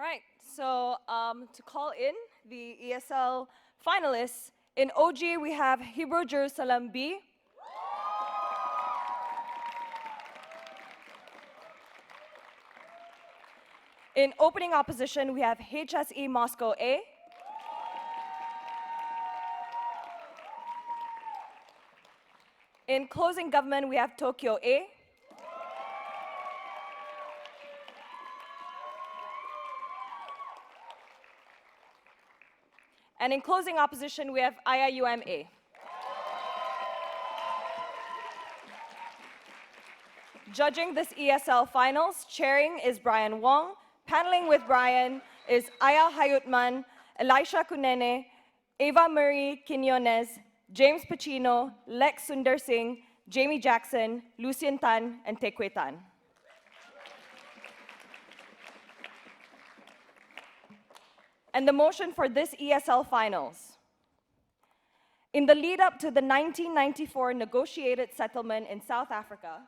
All right, so to call in the ESL finalists, in OG we have Hebrew Jerusalem B. In opening opposition, we have HSE Moscow A. In closing government, we have Tokyo A. And in closing opposition, we have IIUM-A. Judging this ESL finals, chairing is Brian Wong. Paneling with Brian is Ayal Hayut-man, Elisha Kunene, Eva-Marie Quinones, James Pacino, Lex Sundarsingh, Jamie Jackson, Lucian Tan, and Teck. And the motion for this ESL finals. In the lead up to the 1994 negotiated settlement in South Africa,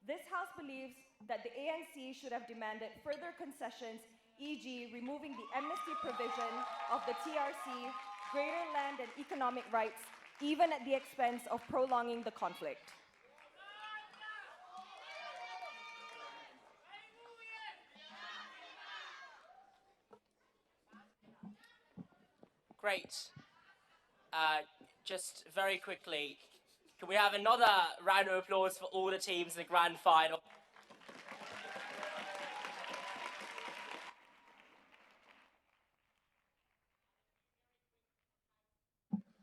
this House believes that the ANC should have demanded further concessions, e.g. removing the amnesty provision of the TRC, greater land and economic rights, even at the expense of prolonging the conflict. Great. Just very quickly, can we have another round of applause for all the teams in the grand final?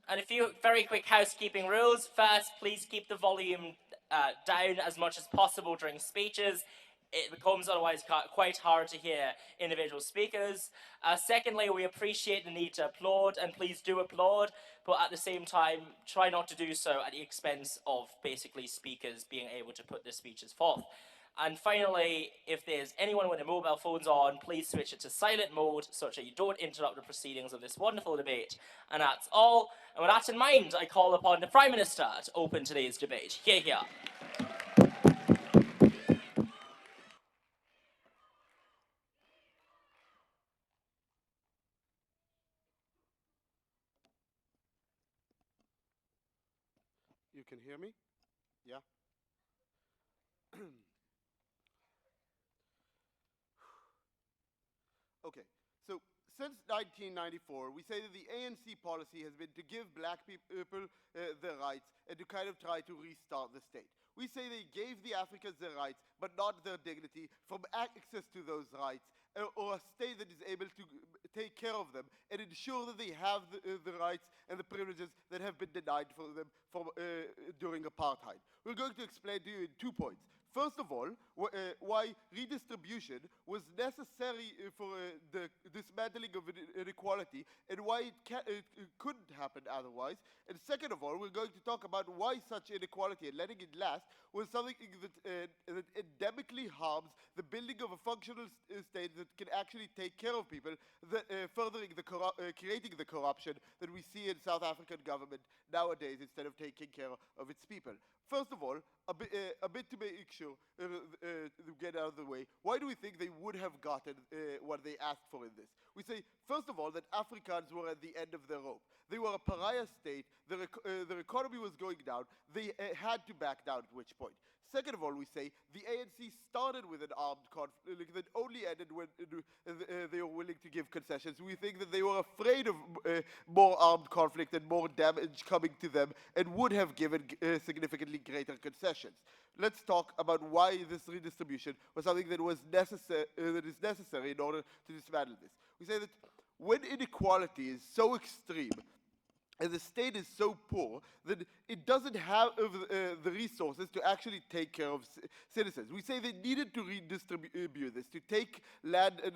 And a few very quick housekeeping rules. First, please keep the volume down as much as possible during speeches. It becomes otherwise quite hard to hear individual speakers. Secondly, we appreciate the need to applaud, and please do applaud, but at the same time, try not to do so at the expense of basically speakers being able to put their speeches forth. And finally, if there's anyone with their mobile phones on, please switch it to silent mode such that you don't interrupt the proceedings of this wonderful debate. And that's all. And with that in mind, I call upon the Prime Minister to open today's debate. Hear, hear. You can hear me? Yeah? Okay, so since 1994, we say that the ANC policy has been to give black people their rights and to kind of try to restart the state. We say they gave the Africans their rights, but not their dignity from access to those rights, or a state that is able to take care of them and ensure that they have the rights and the privileges that have been denied for them during apartheid. We're going to explain to you in 2 points. First of all, why redistribution was necessary for the dismantling of inequality and why it couldn't happen otherwise. And second of all, we're going to talk about why such inequality and letting it last was something that endemically harms the building of a functional state that can actually take care of people, furthering creating the corruption that we see in South African government nowadays instead of taking care of its people. First of all, a bit to make sure to get out of the way, why do we think they would have gotten what they asked for in this? We say, first of all, that Africans were at the end of their rope. They were a pariah state, their economy was going down, they had to back down, at which point. Second of all, we say the ANC started with an armed conflict that only ended when they were willing to give concessions. We think that they were afraid of more armed conflict and more damage coming to them and would have given significantly greater concessions. Let's talk about why this redistribution was something that was that is necessary in order to dismantle this. We say that when inequality is so extreme, and the state is so poor that it doesn't have the resources to actually take care of citizens. We say they needed to redistribute this, to take land and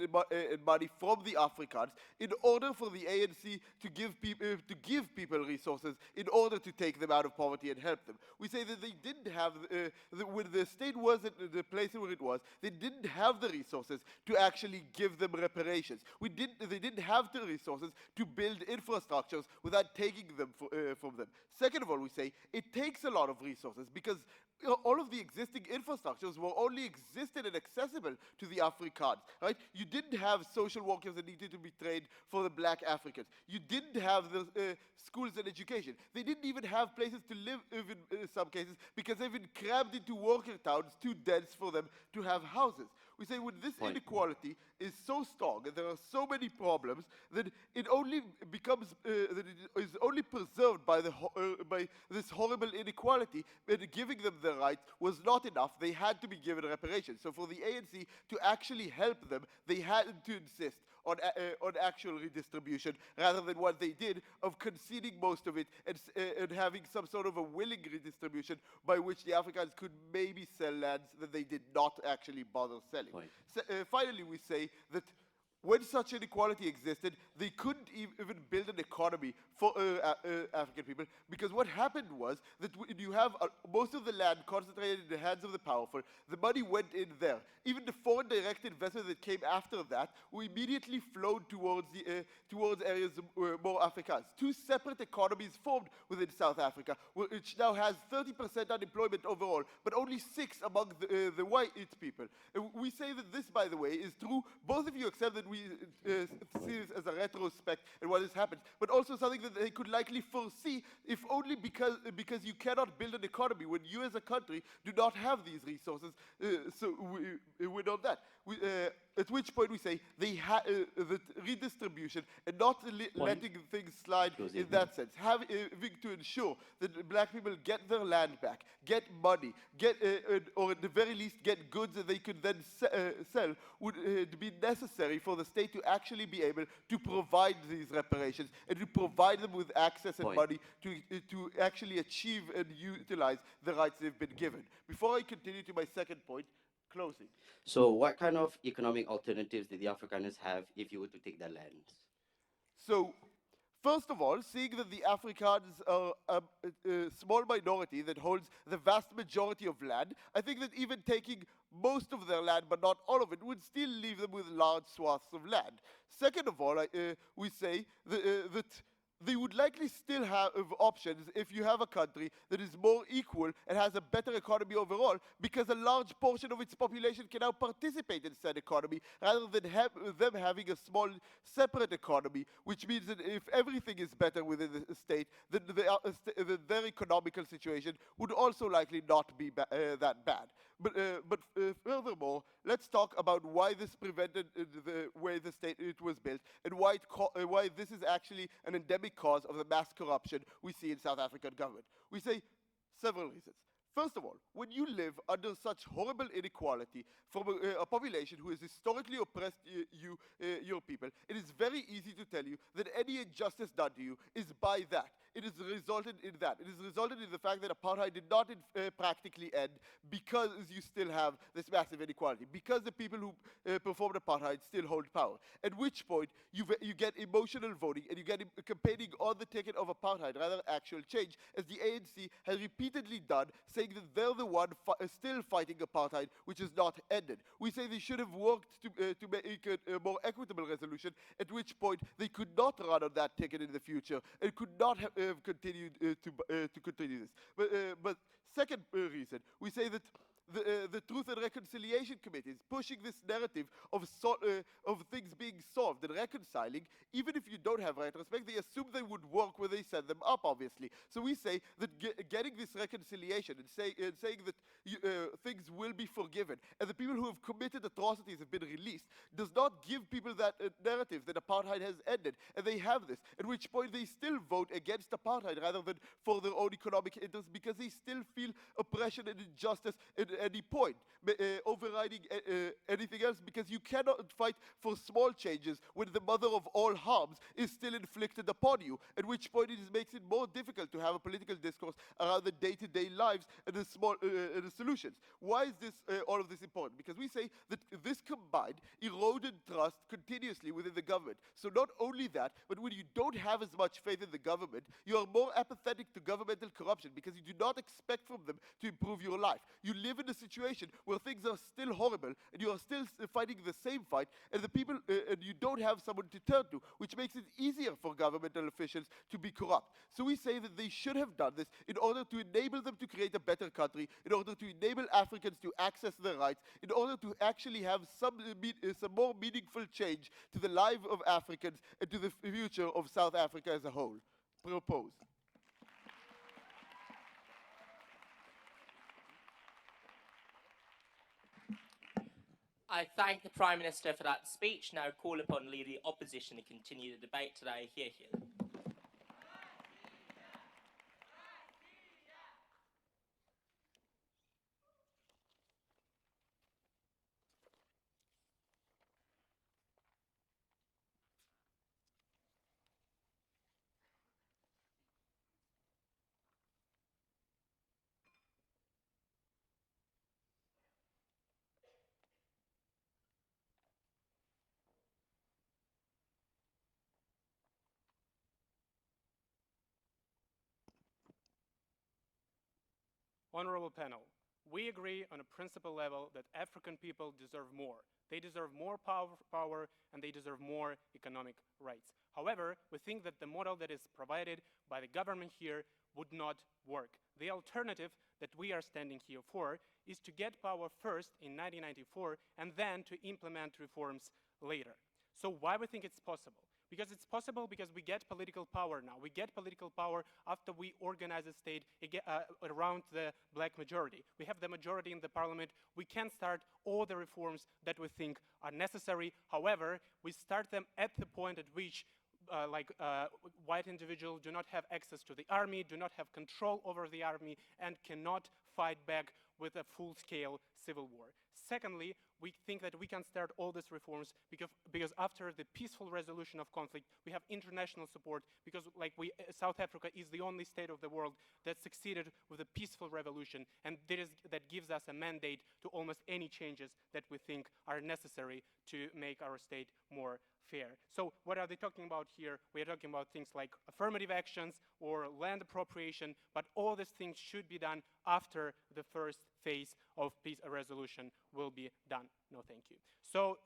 money from the Africans in order for the ANC to give people resources in order to take them out of poverty and help them. We say that they didn't have, when the state wasn't in the place where it was, they didn't have the resources to actually give them reparations. They didn't have the resources to build infrastructures without taking them from them. Second of all, we say it takes a lot of resources because all of the existing infrastructures were only existed and accessible to the Afrikaans, right? You didn't have social workers that needed to be trained for the black Africans. You didn't have the schools and education. They didn't even have places to live in some cases because they've been crammed into worker towns too dense for them to have houses. We say when this inequality is so strong and there are so many problems that it only becomes, that it is only preserved by, by this horrible inequality, and giving them the rights was not enough. They had to be given reparations. So for the ANC to actually help them, they had to insist on actual redistribution rather than what they did of conceding most of it and having some sort of a willing redistribution by which the Africans could maybe sell lands that they did not actually bother selling. So, finally, we say that when such inequality existed, they couldn't even build an economy for African people, because what happened was that when you have most of the land concentrated in the hands of the powerful, the money went in there. Even the foreign direct investment that came after that immediately flowed towards areas more Afrikaans. Two separate economies formed within South Africa, which now has 30% unemployment overall, but only 6 among the white people. We say that this, by the way, is true. Both of you accept that we see this as a retrospect and what has happened, but also something that they could likely foresee, if only because you cannot build an economy when you as a country do not have these resources. So we know that. At which point we say the redistribution and not letting things slide in that sense, having to ensure that black people get their land back, get money, or at the very least get goods that they could then sell, would be necessary for the state to actually be able to provide these reparations and to provide them with access and money to actually achieve and utilize the rights they've been given. Before I continue to my second point, closing. So what kind of economic alternatives did the Afrikaners have if you were to take their lands? So, first of all, seeing that the Afrikaans are a small minority that holds the vast majority of land, I think that even taking most of their land, but not all of it, would still leave them with large swaths of land. Second of all, we say that they would likely still have options if you have a country that is more equal and has a better economy overall, because a large portion of its population can now participate in said economy rather than them having a small separate economy, which means that if everything is better within the state, then their economical situation would also likely not be that bad. But furthermore, let's talk about why this prevented the way the state was built, and why this is actually an endemic cause of the mass corruption we see in South African government. We say several reasons. First of all, when you live under such horrible inequality from a population who has historically oppressed your people, it is very easy to tell you that any injustice done to you is by that. It has resulted in that. It has resulted in the fact that apartheid did not practically end because you still have this massive inequality, because the people who performed apartheid still hold power. At which point, you get emotional voting and you get campaigning on the ticket of apartheid rather than actual change, as the ANC has repeatedly done, saying that they're the one still fighting apartheid, which is not ended. We say they should have worked to make a more equitable resolution, at which point they could not run on that ticket in the future and could not have continued to continue this. But second reason, we say that the Truth and Reconciliation Committee is pushing this narrative of things being solved and reconciling. Even if you don't have retrospect, they assume they would work when they set them up, obviously. So we say that getting this reconciliation and saying that things will be forgiven and the people who have committed atrocities have been released does not give people that narrative that apartheid has ended. And they have this, at which point they still vote against apartheid rather than for their own economic interests, because they still feel oppression and injustice at any point, overriding anything else, because you cannot fight for small changes when the mother of all harms is still inflicted upon you, at which point it makes it more difficult to have a political discourse around the day-to-day lives and the small the solutions. Why is this all of this important? Because we say that this combined eroded trust continuously within the government. So not only that, but when you don't have as much faith in the government, you are more apathetic to governmental corruption because you do not expect from them to improve your life. You live in a situation where things are still horrible and you are still fighting the same fight, and the people and you don't have someone to turn to, which makes it easier for governmental officials to be corrupt. So we say that they should have done this in order to enable them to create a better country, in order to enable Africans to access their rights, in order to actually have some more meaningful change to the lives of Africans and to the future of South Africa as a whole. Propose. I thank the Prime Minister for that speech. Now call upon Leader of the Opposition to continue the debate today. Hear, hear. Honorable panel, we agree on a principle level that African people deserve more. They deserve more power and they deserve more economic rights. However, we think that the model that is provided by the government here would not work. The alternative that we are standing here for is to get power first in 1994 and then to implement reforms later. So why we think it's possible? Because it's possible because we get political power now. We get political power after we organize a state around the black majority. We have the majority in the parliament. We can start all the reforms that we think are necessary. However, we start them at the point at which white individuals do not have access to the army, do not have control over the army, and cannot fight back with a full-scale civil war. Secondly, we think that we can start all these reforms because after the peaceful resolution of conflict, we have international support because South Africa is the only state of the world that succeeded with a peaceful revolution, and that gives us a mandate to almost any changes that we think are necessary to make our state more fair. So what are they talking about here? We are talking about things like affirmative actions or land appropriation, but all these things should be done after the first phase of peace resolution will be done. No, thank you. So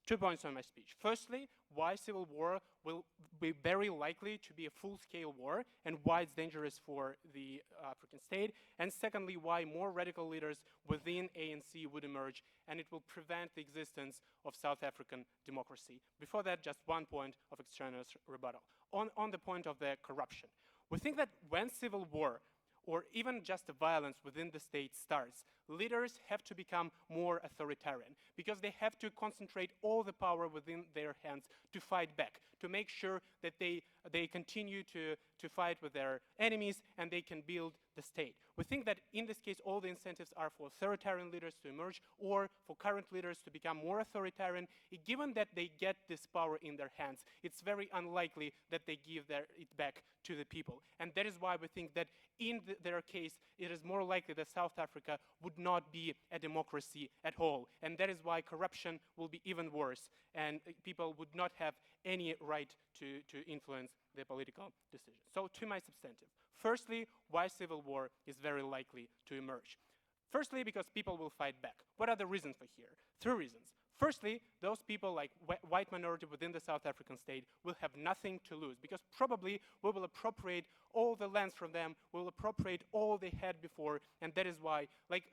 2 points on my speech. Firstly, why civil war will be very likely to be a full-scale war and why it's dangerous for the African state. And secondly, why more radical leaders within ANC would emerge and it will prevent the existence of South African democracy. Before that, just 1 point of extraneous rebuttal. On the point of the corruption. We think that when civil war or even just the violence within the state starts, leaders have to become more authoritarian because they have to concentrate all the power within their hands to fight back, to make sure that they continue to fight with their enemies and they can build the state. We think that in this case, all the incentives are for authoritarian leaders to emerge or for current leaders to become more authoritarian. Given that they get this power in their hands, it's very unlikely that they give it back to the people. And that is why we think that in their case, it is more likely that South Africa would not be a democracy at all. And that is why corruption will be even worse and people would not have any right to influence the political decisions. So to my substantive. Firstly, why civil war is very likely to emerge. Firstly, because people will fight back. What are the reasons for here? 3 reasons. Firstly, those people like white minority within the South African state will have nothing to lose because probably we will appropriate all the lands from them, we'll appropriate all they had before, and that is why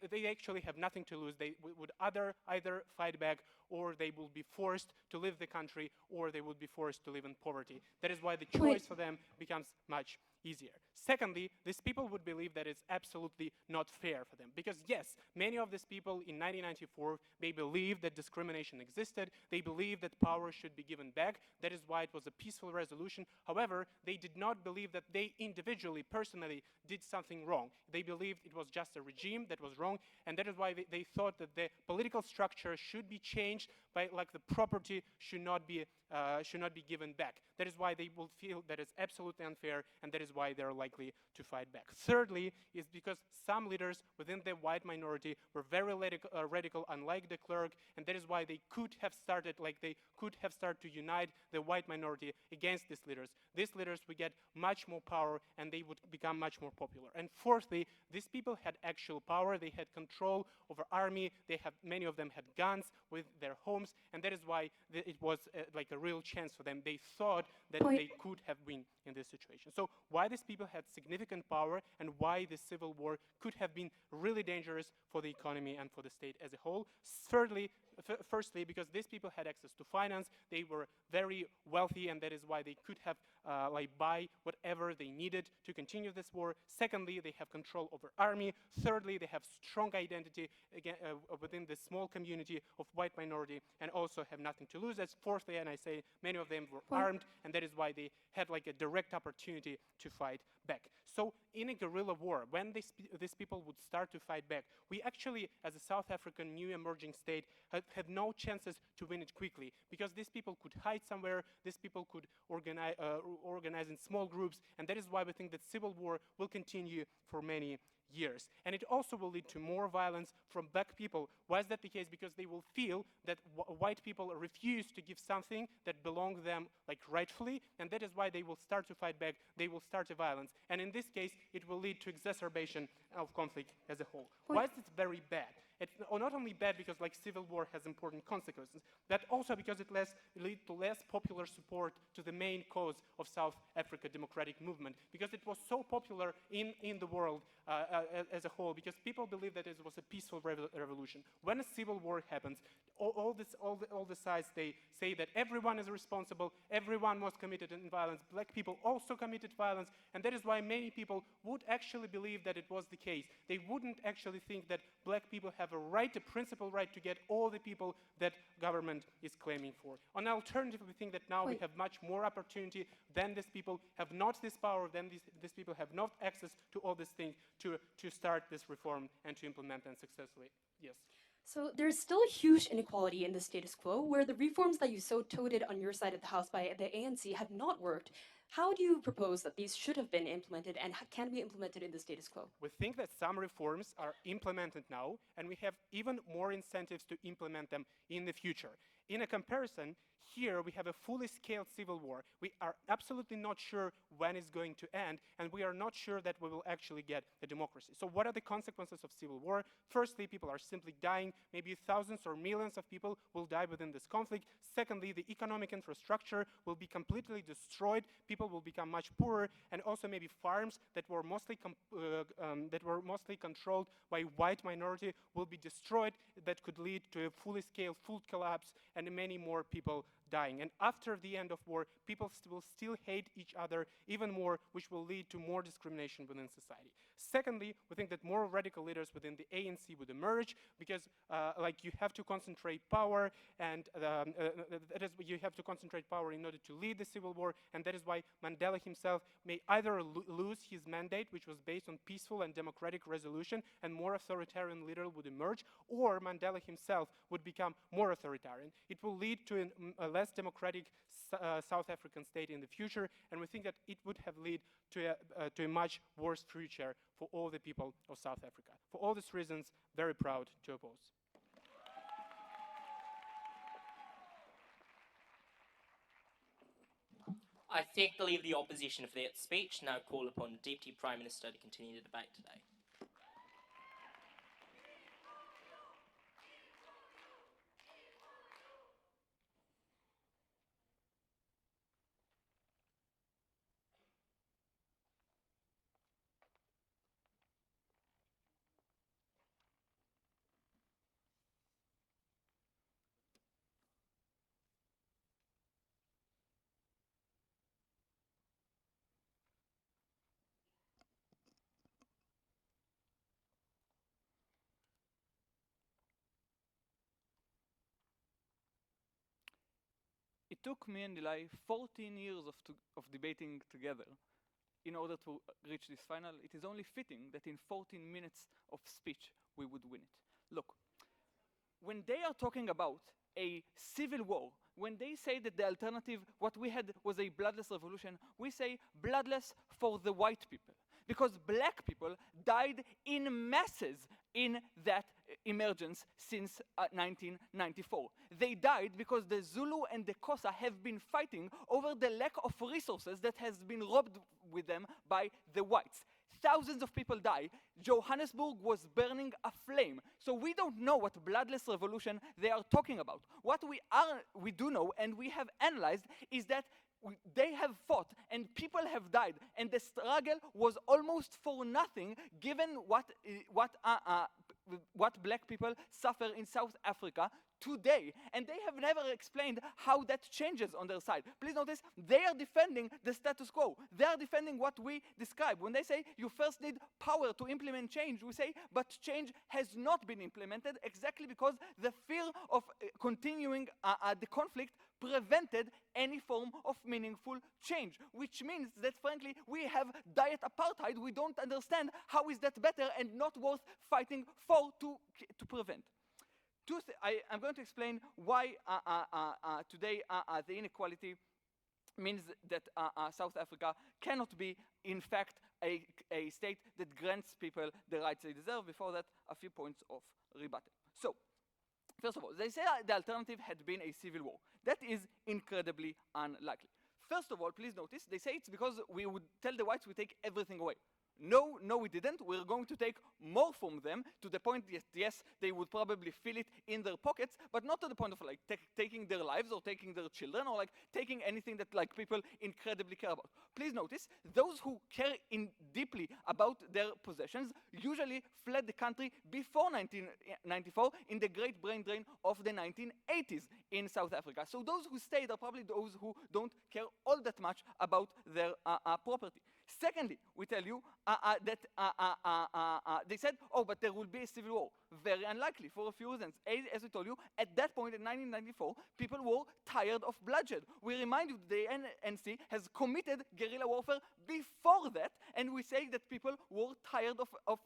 they actually have nothing to lose. They would either fight back or they will be forced to leave the country or they would be forced to live in poverty. That is why the choice for them becomes much easier. Secondly, these people would believe that it's absolutely not fair for them because yes, many of these people in 1994, they believed that discrimination existed, they believed that power should be given back, that is why it was a peaceful resolution. However, they did not believe that they individually, personally, did something wrong. They believed it was just a regime that was wrong, and that is why they thought that the political structure should be changed by like the property should not be given back. That is why they will feel that it's absolutely unfair, and that is why they're likely to fight back. Thirdly, is because some leaders within the white minority were very radical, unlike de Klerk, and that is why they could have started to unite the white minority against these leaders. These leaders would get much more power, and they would become much more popular. And fourthly, these people had actual power. They had control over army. Many of them had guns with their homes, and that is why it was like a real chance for them. They thought that they could have win in this situation. So why these people had significant power, and why the civil war could have been really dangerous for the economy and for the state as a whole. Firstly, because these people had access to finance, they were very wealthy, and that is why they could have buy whatever they needed to continue this war. Secondly, they have control over army. Thirdly, they have strong identity again, within the small community of white minority, and also have nothing to lose. As fourthly, and I say many of them were armed, and that is why they had like a direct opportunity to fight back. So in a guerrilla war, when these people would start to fight back, we actually, as a South African new emerging state, had no chances to win it quickly, because these people could hide somewhere, these people could organize in small groups, and that is why we think that civil war will continue for many years. And it also will lead to more violence from black people. Why is that the case? Because they will feel that white people refuse to give something that belongs to them like rightfully, and that is why they will start to fight back, they will start a violence. And in this case, it will lead to exacerbation of conflict as a whole. Why is it very bad? It's not only bad because like civil war has important consequences, but also because it leads to less popular support to the main cause of South Africa democratic movement, because it was so popular in the world as a whole, because people believe that it was a peaceful revolution. When a civil war happens, all the sides, they say that everyone is responsible, everyone was committed in violence, black people also committed violence, and that is why many people would actually believe that it was the case. They wouldn't actually think that black people have a principal right to get all the people that government is claiming for. On the alternative, we think that now we have much more opportunity, then these people have not this power, then these people have not access to all these things to start this reform and to implement them successfully. Yes. So there's still a huge inequality in the status quo, where the reforms that you so touted on your side of the House by the ANC have not worked. How do you propose that these should have been implemented, and can be implemented in the status quo? We think that some reforms are implemented now, and we have even more incentives to implement them in the future. In a comparison, here we have a fully scaled civil war. We are absolutely not sure when it's going to end, and we are not sure that we will actually get a democracy. So what are the consequences of civil war? Firstly, people are simply dying. Maybe thousands or millions of people will die within this conflict. Secondly, the economic infrastructure will be completely destroyed. People will become much poorer, and also maybe farms that were mostly controlled by white minority will be destroyed. That could lead to a fully scaled food collapse and many more people dying. And after the end of war, people will still hate each other even more, which will lead to more discrimination within society. Secondly, we think that more radical leaders within the ANC would emerge, because you have to concentrate power, and you have to concentrate power in order to lead the civil war, and that is why Mandela himself may either lose his mandate, which was based on peaceful and democratic resolution, and more authoritarian leader would emerge, or Mandela himself would become more authoritarian. It will lead to a less democratic South African state in the future, and we think that it would have led to a much worse future for all the people of South Africa. For all these reasons, very proud to oppose. I think to leave the opposition for their speech. Now call upon Deputy Prime Minister to continue the debate today. It took me and Eli 14 years of debating together in order to reach this final. It is only fitting that in 14 minutes of speech we would win it. Look, when they are talking about a civil war, when they say that the alternative, what we had was a bloodless revolution, we say bloodless for the white people. Because black people died in masses in that emergence since 1994. They died because the Zulu and the Xhosa have been fighting over the lack of resources that has been robbed with them by the whites. Thousands of people died. Johannesburg was burning aflame. So we don't know what bloodless revolution they are talking about. What we do know, and we have analyzed, is that they have fought and people have died, and the struggle was almost for nothing given what black people suffer in South Africa today. And they have never explained how that changes on their side. Please notice, they are defending the status quo. They are defending what we describe. When they say you first need power to implement change, we say, but change has not been implemented exactly because the fear of continuing the conflict prevented any form of meaningful change, which means that, frankly, we have diet apartheid. We don't understand how is that better and not worth fighting for to prevent. I'm going to explain why today the inequality means that South Africa cannot be, in fact, a state that grants people the rights they deserve. Before that, a few points of rebuttal. So, first of all, they say the alternative had been a civil war. That is incredibly unlikely. First of all, please notice, they say it's because we would tell the whites we take everything away. No, we didn't. We're going to take more from them to the point that, yes, they would probably feel it in their pockets, but not to the point of like taking their lives or taking their children or like taking anything that like people incredibly care about. Please notice, those who care deeply about their possessions usually fled the country before 1994 in the great brain drain of the 1980s in South Africa. So those who stayed are probably those who don't care all that much about their property. Secondly, we tell you that they said, oh, but there will be a civil war. Very unlikely for a few reasons. As we told you, at that point in 1994, people were tired of bloodshed. We remind you that the ANC has committed guerrilla warfare before that, and we say that people were tired of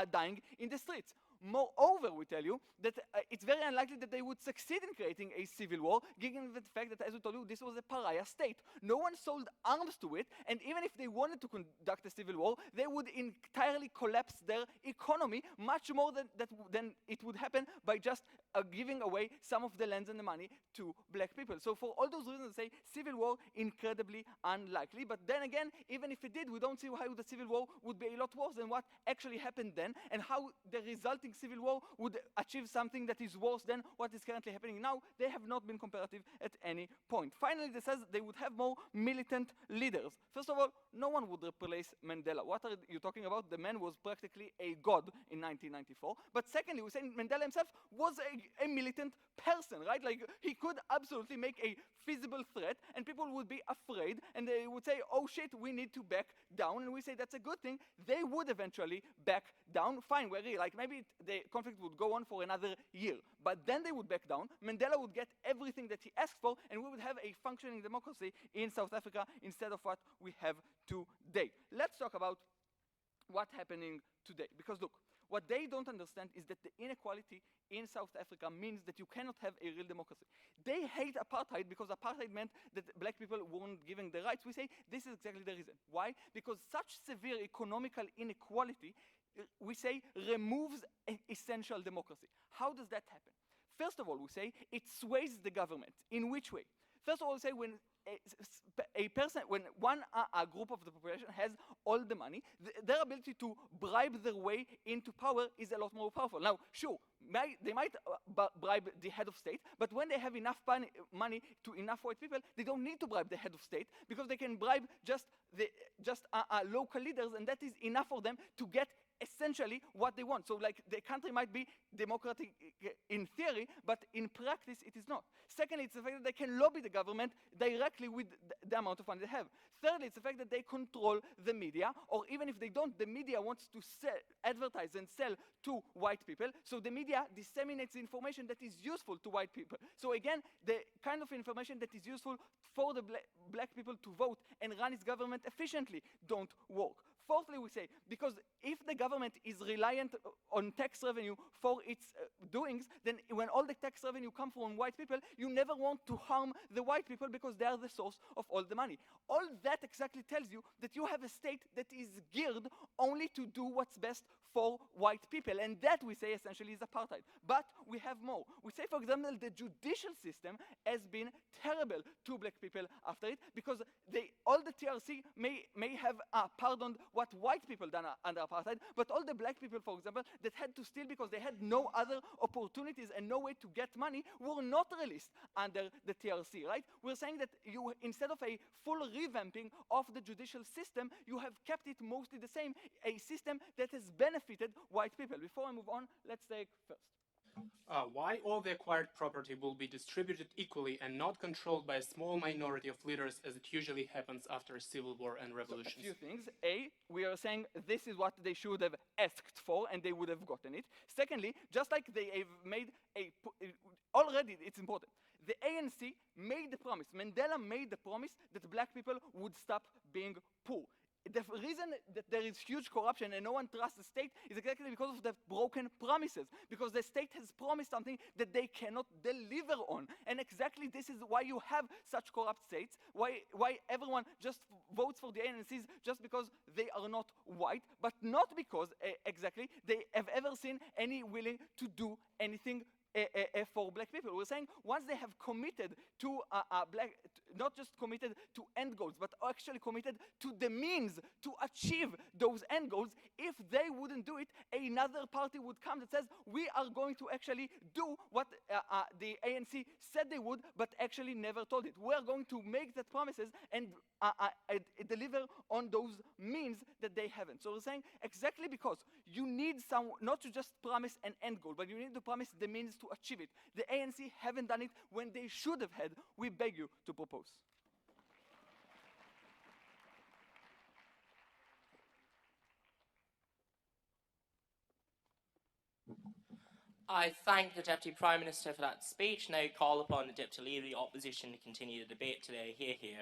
dying in the streets. Moreover, we tell you that it's very unlikely that they would succeed in creating a civil war, given the fact that, as we told you, this was a pariah state. No one sold arms to it, and even if they wanted to conduct a civil war, they would entirely collapse their economy much more than it would happen by just giving away some of the lands and the money to black people. So for all those reasons, I say civil war incredibly unlikely. But then again, even if it did, we don't see how the civil war would be a lot worse than what actually happened then, and how the resulting civil war would achieve something that is worse than what is currently happening now. They have not been comparative at any point. Finally, they says they would have more militant leaders. First of all, no one would replace Mandela. What are you talking about? The man was practically a god in 1994. But secondly, we say Mandela himself was a militant person, right? Like, he could absolutely make a feasible threat, and people would be afraid, and they would say, oh shit, we need to back down, and we say that's a good thing. They would eventually back down. Fine, like maybe the conflict would go on for another year, but then they would back down. Mandela would get everything that he asked for, and we would have a functioning democracy in South Africa instead of what we have today. Let's talk about what's happening today, because look, what they don't understand is that the inequality in South Africa means that you cannot have a real democracy. They hate apartheid because apartheid meant that black people weren't given the rights. We say this is exactly the reason. Why? Because such severe economical inequality, we say, removes essential democracy. How does that happen? First of all, we say it sways the government. In which way? First of all, we say when one group of the population has all the money, their ability to bribe their way into power is a lot more powerful. Now, sure, they might bribe the head of state, but when they have enough money to enough white people, they don't need to bribe the head of state because they can bribe just local leaders, and that is enough for them to get essentially what they want. So like the country might be democratic in theory, but in practice it is not. Secondly, it's the fact that they can lobby the government directly with the amount of money they have. Thirdly, it's the fact that they control the media, or even if they don't, the media wants to advertise and sell to white people, so the media disseminates information that is useful to white people. So again, the kind of information that is useful for the black people to vote and run its government efficiently don't work. Fourthly, we say, because if the government is reliant on tax revenue for its doings, then when all the tax revenue come from white people, you never want to harm the white people because they are the source of all the money. All that exactly tells you that you have a state that is geared only to do what's best for white people, and that we say essentially is apartheid. But we have more. We say, for example, the judicial system has been terrible to black people after it, because all the TRC may have pardoned what white people done under apartheid, but all the black people, for example, that had to steal because they had no other opportunities and no way to get money, were not released under the TRC, right? We're saying that you, instead of a full revamping of the judicial system, you have kept it mostly the same, a system that has benefited white people. Before I move on, let's take first. Why all the acquired property will be distributed equally and not controlled by a small minority of leaders, as it usually happens after a civil war and revolutions? So a few things. A, we are saying this is what they should have asked for, and they would have gotten it. Secondly, just like they have made already, it's important. The ANC made the promise, Mandela made the promise that black people would stop being poor. The reason that there is huge corruption and no one trusts the state is exactly because of the broken promises, because the state has promised something that they cannot deliver on. And exactly this is why you have such corrupt states, why everyone just votes for the ANCs just because they are not white, but not because exactly they have ever seen any willing to do anything for black people. We're saying once they have committed to not just committed to end goals, but actually committed to the means to achieve those end goals, if they wouldn't do it, another party would come that says, we are going to actually do what the ANC said they would, but actually never told it. We're going to make that promises and deliver on those means that they haven't. So we're saying exactly because you need not to just promise an end goal, but you need to promise the means to achieve it. The ANC haven't done it when they should have had. We beg you to propose. I thank the Deputy Prime Minister for that speech. Now call upon the Deputy Leader of the Opposition to continue the debate today. Hear, hear.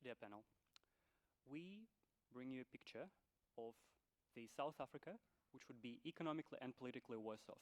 Dear panel, we bring you a picture of the South Africa, which would be economically and politically worse off.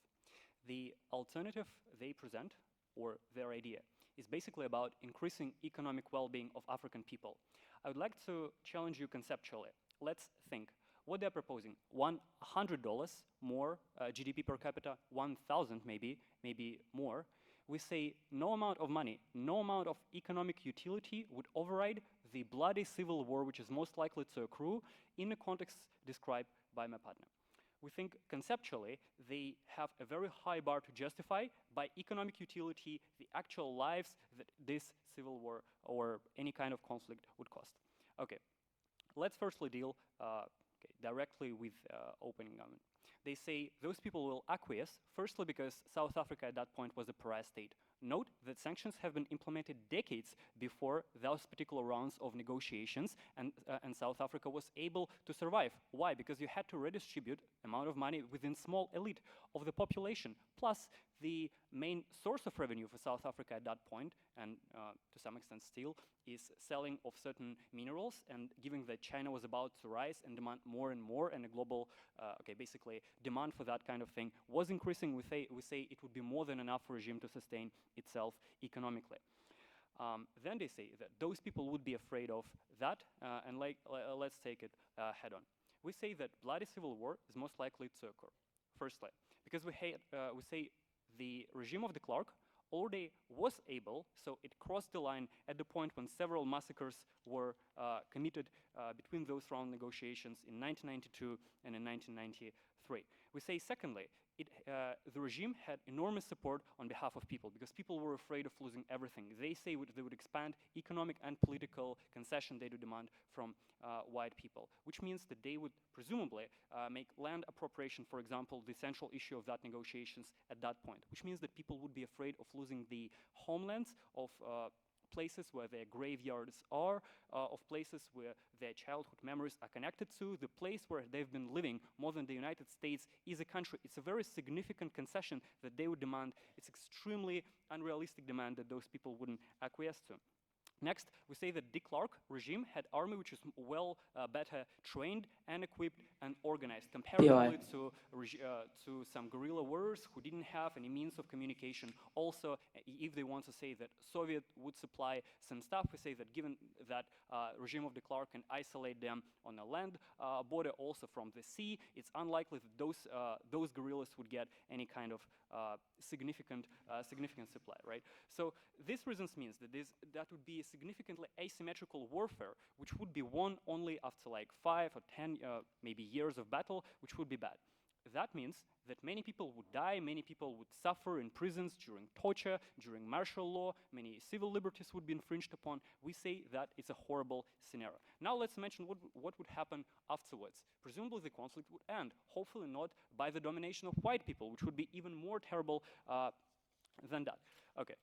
The alternative they present, or their idea, is basically about increasing economic well-being of African people. I would like to challenge you conceptually. Let's think. What they're proposing, $100 more GDP per capita, 1,000 maybe more. We say no amount of money, no amount of economic utility would override the bloody civil war which is most likely to accrue in the context described by my partner. We think conceptually they have a very high bar to justify by economic utility the actual lives that this civil war or any kind of conflict would cost. Okay, let's firstly deal directly with opening government. They say those people will acquiesce, firstly because South Africa at that point was a pariah state. Note that sanctions have been implemented decades before those particular rounds of negotiations, and South Africa was able to survive. Why? Because you had to redistribute amount of money within small elite of the population. Plus, the main source of revenue for South Africa at that point, and to some extent still, is selling of certain minerals, and given that China was about to rise and demand more and more, and a global, basically demand for that kind of thing was increasing, we say it would be more than enough for a regime to sustain itself economically. Then they say that those people would be afraid of that, and let's take it head on. We say that bloody civil war is most likely to occur, firstly, because we say the regime of de Klerk already was able, so it crossed the line at the point when several massacres were committed between those round negotiations in 1992 and in 1993. We say, secondly, the regime had enormous support on behalf of people because people were afraid of losing everything. They say they would expand economic and political concession they do demand from white people, which means that they would presumably make land appropriation, for example, the central issue of that negotiations at that point, which means that people would be afraid of losing the homelands of places where their graveyards are, of places where their childhood memories are connected to. The place where they've been living more than the United States is a country. It's a very significant concession that they would demand. It's extremely unrealistic demand that those people wouldn't acquiesce to. Next, we say that de Klerk regime had army which is better trained and equipped and organized, comparatively to some guerrilla warriors who didn't have any means of communication. Also, if they want to say that Soviet would supply some stuff, we say that given that regime of de Klerk can isolate them on a land border, also from the sea, it's unlikely that those guerrillas would get any kind of significant supply, right? So this reasons means that that would be a significantly asymmetrical warfare, which would be won only after like 5 or 10 maybe years of battle, which would be bad. That means that many people would die, many people would suffer in prisons during torture, during martial law, many civil liberties would be infringed upon. We say that it's a horrible scenario. Now let's mention what would happen afterwards. Presumably the conflict would end, hopefully not by the domination of white people, which would be even more terrible than that. Okay,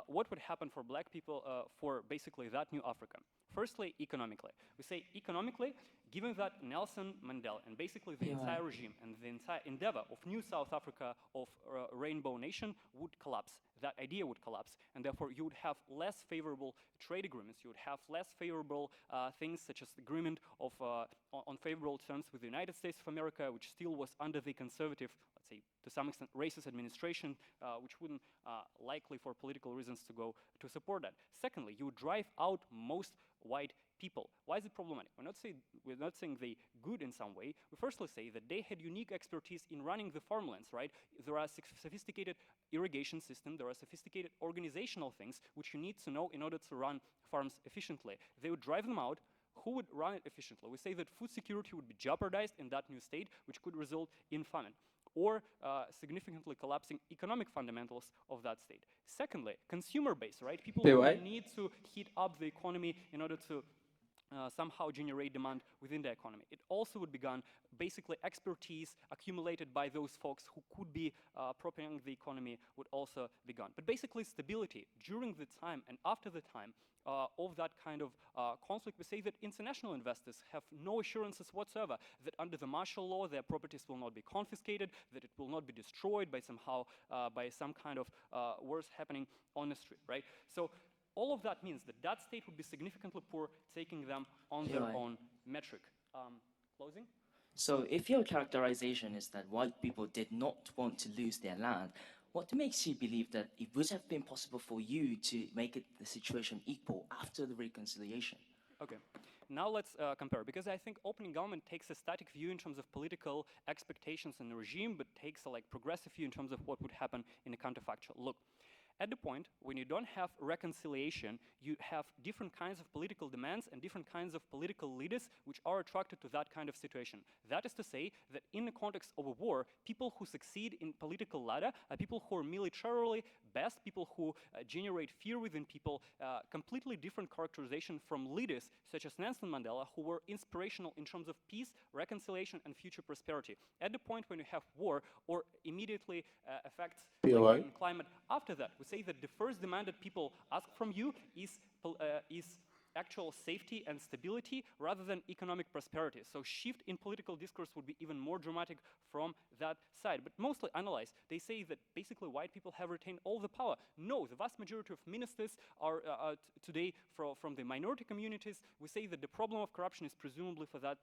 what would happen for black people for basically that new Africa? Firstly, economically. We say economically, given that Nelson Mandela and basically the entire regime and the entire endeavor of New South Africa, of Rainbow Nation would collapse. That idea would collapse, and therefore you would have less favorable trade agreements. You would have less favorable things such as the agreement of on favorable terms with the United States of America, which still was under the conservative, let's say, to some extent, racist administration, which wouldn't likely for political reasons to go to support that. Secondly, you would drive out most white people. Why is it problematic? We're not saying they good in some way. We firstly say that they had unique expertise in running the farmlands, right? There are sophisticated irrigation systems, there are sophisticated organizational things which you need to know in order to run farms efficiently. They would drive them out. Who would run it efficiently? We say that food security would be jeopardized in that new state, which could result in famine, or significantly collapsing economic fundamentals of that state. Secondly, consumer base, right? People will need to heat up the economy in order to somehow generate demand within the economy. It also would begin basically expertise accumulated by those folks who could be propelling the economy would also begin. But basically stability during the time and after the time of that kind of conflict, we say that international investors have no assurances whatsoever that under the martial law their properties will not be confiscated, that it will not be destroyed by by some kind of worse happening on the street, right? So all of that means that that state would be significantly poor, taking them on their own metric. Closing? So if your characterization is that white people did not want to lose their land, what makes you believe that it would have been possible for you to make the situation equal after the reconciliation? Okay, now let's compare, because I think opening government takes a static view in terms of political expectations in the regime, but takes a progressive view in terms of what would happen in a counterfactual. Look, at the point when you don't have reconciliation, you have different kinds of political demands and different kinds of political leaders which are attracted to that kind of situation. That is to say that in the context of a war, people who succeed in political ladder are people who are militarily best, people who generate fear within people, completely different characterization from leaders such as Nelson Mandela, who were inspirational in terms of peace, reconciliation, and future prosperity. At the point when you have war or immediately affects climate after that, we say that the first demand that people ask from you is actual safety and stability rather than economic prosperity. So shift in political discourse would be even more dramatic from that side. But mostly analyzed, they say that basically white people have retained all the power. No, the vast majority of ministers are today from the minority communities. We say that the problem of corruption is presumably for that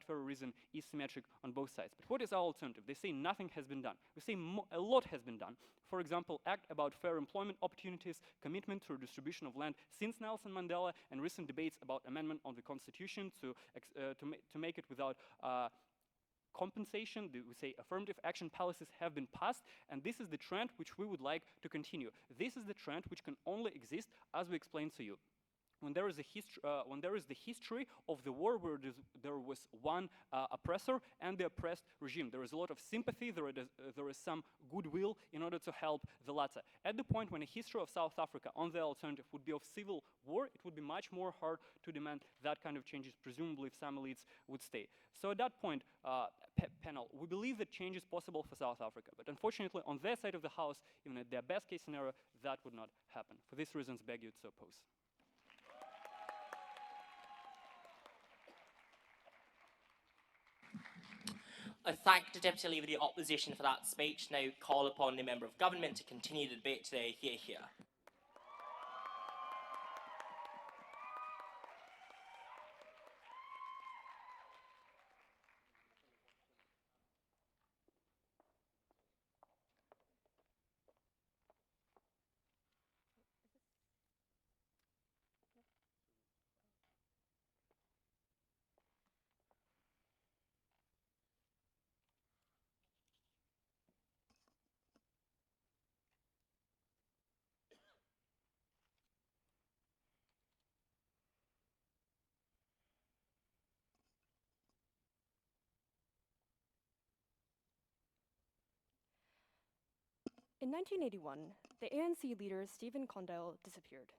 very reason asymmetric on both sides. But what is our alternative? They say nothing has been done. We say a lot has been done. For example, act about fair employment opportunities, commitment to redistribution of land since Nelson Mandela, and recent debates about amendment on the constitution to make it without compensation. We say affirmative action policies have been passed, and this is the trend which we would like to continue. This is the trend which can only exist as we explained to you. when there is the history of the war where there was one oppressor and the oppressed regime. There is a lot of sympathy, there is some goodwill in order to help the latter. At the point when a history of South Africa on the alternative would be of civil war, it would be much more hard to demand that kind of changes, presumably if some elites would stay. So at that point, panel, we believe that change is possible for South Africa, but unfortunately on their side of the house, even at their best case scenario, that would not happen. For these reasons, beg you to oppose. I thank the Deputy Leader of the Opposition for that speech. Now call upon the Member of Government to continue the debate today. Hear, hear. In 1981, the ANC leader Stephen Condell disappeared.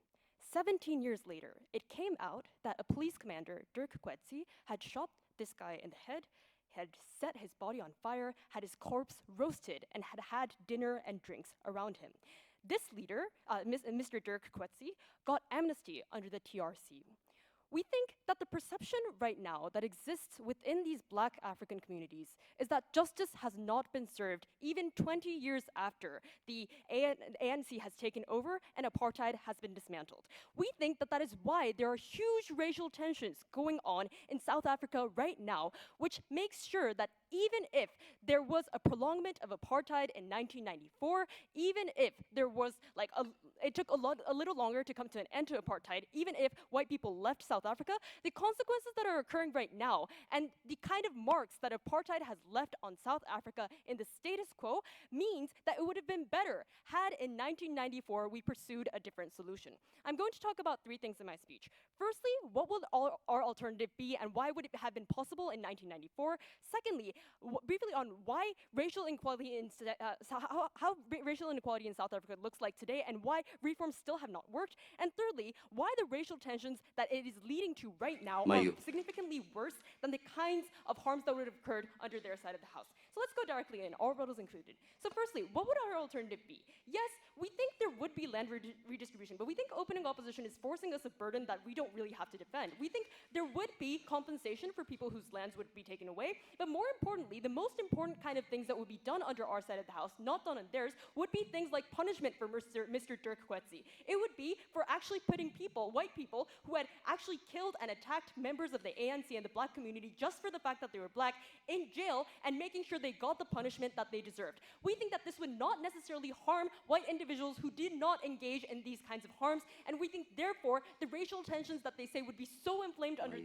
17 years later, it came out that a police commander, Dirk Coetzee, had shot this guy in the head, had set his body on fire, had his corpse roasted, and had had dinner and drinks around him. This leader, Mr. Dirk Coetzee, got amnesty under the TRC. We think that the perception right now that exists within these Black African communities is that justice has not been served even 20 years after the ANC has taken over and apartheid has been dismantled. We think that that is why there are huge racial tensions going on in South Africa right now, which makes sure that even if there was a prolongment of apartheid in 1994, even if there was it took a little longer to come to an end to apartheid, even if white people left South Africa, the consequences that are occurring right now and the kind of marks that apartheid has left on South Africa in the status quo means that it would have been better had in 1994 we pursued a different solution. I'm going to talk about three things in my speech. Firstly, what would our alternative be and why would it have been possible in 1994? Secondly, briefly on why racial inequality how racial inequality in South Africa looks like today and why reforms still have not worked. And thirdly, why the racial tensions that it is leading to right now are significantly worse than the kinds of harms that would have occurred under their side of the house. So let's go directly in, all roles included. So firstly, what would our alternative be? Yes, we think there would be land redistribution, but we think opening opposition is forcing us a burden that we don't really have to defend. We think there would be compensation for people whose lands would be taken away, but more importantly, the most important kind of things that would be done under our side of the house, not done on theirs, would be things like punishment for Mr. Dirk Coetzee. It would be for actually putting people, white people, who had actually killed and attacked members of the ANC and the Black community just for the fact that they were Black, in jail and making sure they got the punishment that they deserved. We think that this would not necessarily harm white individuals who did not engage in these kinds of harms, and we think therefore the racial tensions that they say would be so inflamed under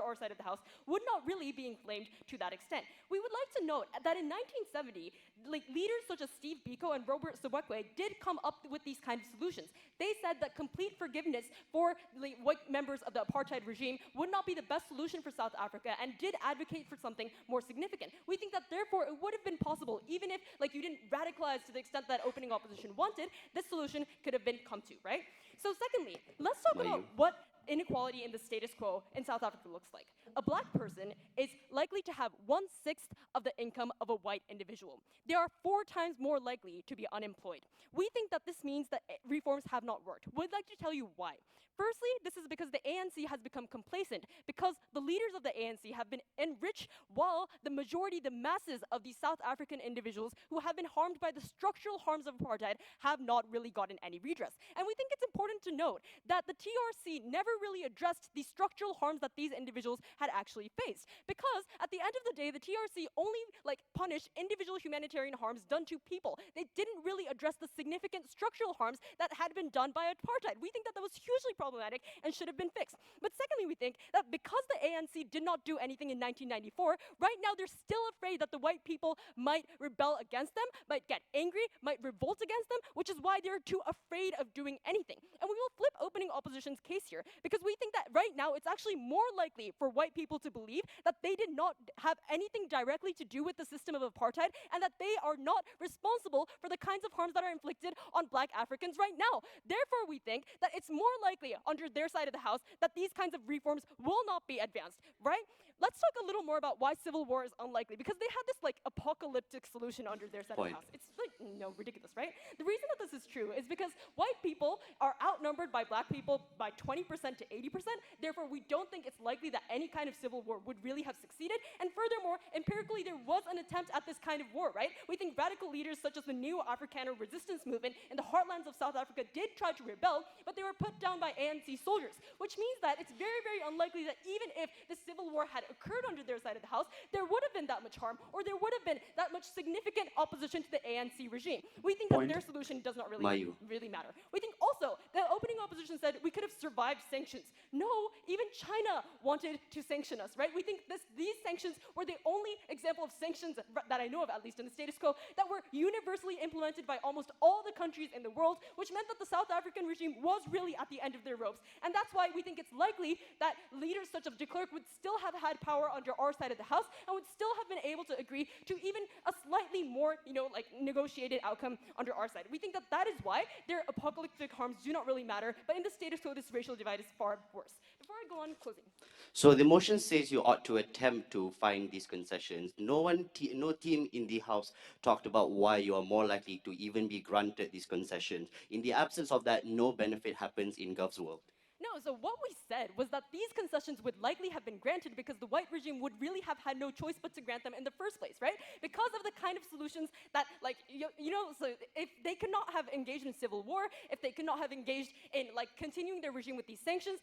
our side of the house would not really be inflamed to that extent. We would like to note that in 1970, leaders such as Steve Biko and Robert Sobukwe did come up with these kinds of solutions. They said that complete forgiveness for white members of the apartheid regime would not be the best solution for South Africa and did advocate for something more significant. We think that therefore it would have been possible, even if you didn't radicalize to the extent that opening opposition wanted, this solution could have been come to, right? So secondly, let's talk about what inequality in the status quo in South Africa looks like. A Black person is likely to have 1/6 of the income of a white individual. They are 4 times more likely to be unemployed. We think that this means that reforms have not worked. We'd like to tell you why. Firstly, this is because the ANC has become complacent, because the leaders of the ANC have been enriched while the majority, the masses of these South African individuals who have been harmed by the structural harms of apartheid have not really gotten any redress. And we think it's important to note that the TRC never really addressed the structural harms that these individuals had actually faced. Because at the end of the day, the TRC only punished individual humanitarian harms done to people. They didn't really address the significant structural harms that had been done by apartheid. We think that that was hugely problematic and should have been fixed. But secondly, we think that because the ANC did not do anything in 1994, right now they're still afraid that the white people might rebel against them, might get angry, might revolt against them, which is why they're too afraid of doing anything. And we will flip opening opposition's case here, because we think that right now it's actually more likely for white people to believe that they did not have anything directly to do with the system of apartheid, and that they are not responsible for the kinds of harms that are inflicted on black Africans right now. Therefore, we think that it's more likely under their side of the house that these kinds of reforms will not be advanced, right? Let's talk a little more about why civil war is unlikely, because they had this like apocalyptic solution under their side of the house. It's like, ridiculous, right? The reason that this is true is because white people are outnumbered by black people by 20% to 80%. Therefore, we don't think it's likely that any kind of civil war would really have succeeded. And furthermore, empirically, there was an attempt at this kind of war, right? We think radical leaders such as the new Afrikaner resistance movement in the heartlands of South Africa did try to rebel, but they were put down by ANC soldiers, which means that it's very, very unlikely that even if the civil war had occurred under their side of the house, there would have been that much harm, or there would have been that much significant opposition to the ANC regime. We think that their solution does not really matter. We think also the opening opposition said we could have survived sanctions. No, even China wanted to sanction us, right? We think these sanctions were the only example of sanctions that I know of, at least in the status quo, that were universally implemented by almost all the countries in the world, which meant that the South African regime was really at the end of their ropes. And that's why we think it's likely that leaders such as de Klerk would still have had power under our side of the house and would still have been able to agree to even a slightly more, negotiated outcome under our side. We think that that is why their apocalyptic harms do not really matter, but in the status quo, this racial divide is far worse. Before I go on, closing. So the motion says you ought to attempt to find these concessions. No team in the House talked about why you are more likely to even be granted these concessions. In the absence of that, no benefit happens in Gov's world. No, so what we said was that these concessions would likely have been granted because the white regime would really have had no choice but to grant them in the first place, right? Because of the kind of solutions that, so if they could not have engaged in civil war, if they could not have engaged in, continuing their regime with these sanctions,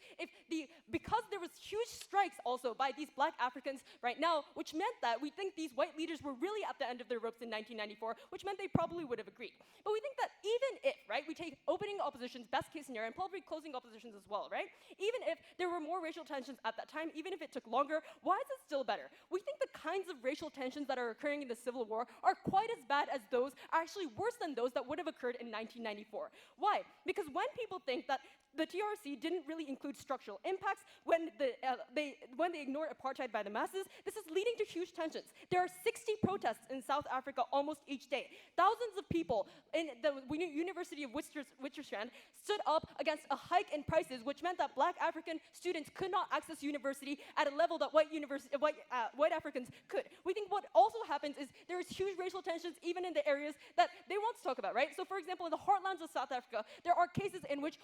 because there was huge strikes also by these black Africans right now, which meant that we think these white leaders were really at the end of their ropes in 1994, which meant they probably would have agreed. But we think that even if, right, we take opening oppositions, best case scenario, and probably closing oppositions as well, right? Even if there were more racial tensions at that time, even if it took longer, why is it still better? We think the kinds of racial tensions that are occurring in the Civil War are quite as bad as those, are actually worse than those that would have occurred in 1994. Why? Because when people think that the TRC didn't really include structural impacts, when they ignore apartheid by the masses, this is leading to huge tensions. There are 60 protests in South Africa almost each day. Thousands of people in the University of Witwatersrand stood up against a hike in prices, which meant that black African students could not access university at a level that white Africans could. We think what also happens is there is huge racial tensions even in the areas that they want to talk about, right? So for example, in the heartlands of South Africa, there are cases in which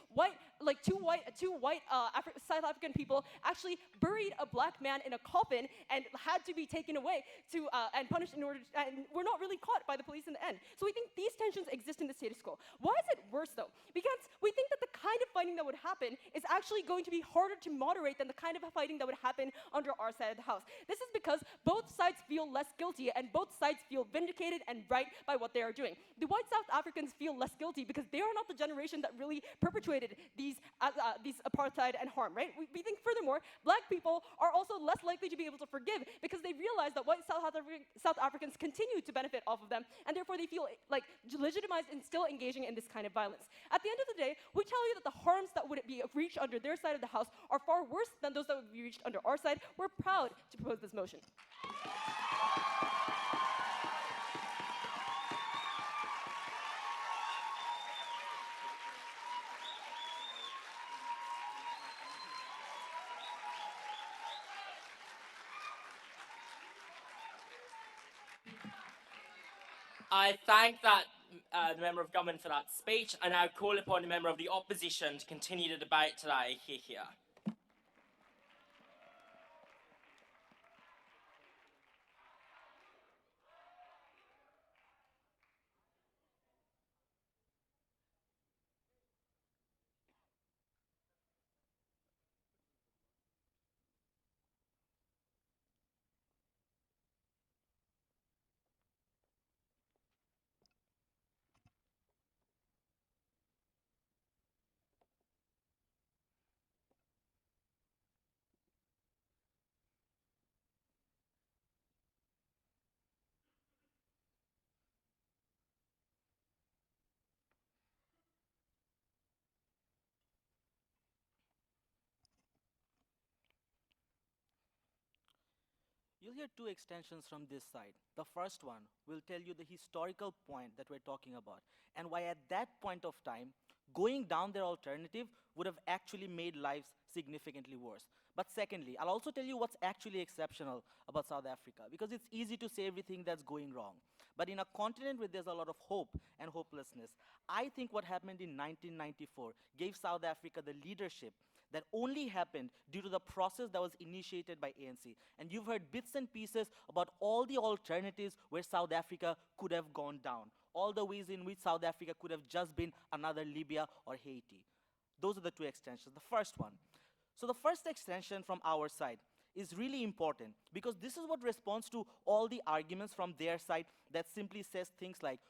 two white South African people actually buried a black man in a coffin and had to be taken away and punished in order to, and were not really caught by the police in the end. So we think these tensions exist in the status quo. Why is it worse though? Because we think that the kind of fighting that would happen is actually going to be harder to moderate than the kind of fighting that would happen under our side of the house. This is because both sides feel less guilty and both sides feel vindicated and right by what they are doing. The white South Africans feel less guilty because they are not the generation that really perpetuated these apartheid and harm, right? We think furthermore, black people are also less likely to be able to forgive because they realize that white South Africans continue to benefit off of them, and therefore they feel legitimized in still engaging in this kind of violence. At the end of the day, we tell you that the harms that would be reached under their side of the house are far worse than those that would be reached under our side. We're proud to propose this motion. I thank the member of government for that speech. I now call upon the member of the opposition to continue the debate today. Here. you'll hear two extensions from this side. The first one will tell you the historical point that we're talking about, and why at that point of time, going down their alternative would have actually made lives significantly worse. But secondly, I'll also tell you what's actually exceptional about South Africa, because it's easy to say everything that's going wrong. But in a continent where there's a lot of hope and hopelessness, I think what happened in 1994 gave South Africa the leadership that only happened due to the process that was initiated by ANC. And you've heard bits and pieces about all the alternatives where South Africa could have gone down, all the ways in which South Africa could have just been another Libya or Haiti. Those are the two extensions. The first one. So the first extension from our side is really important, because this is what responds to all the arguments from their side that simply says things like,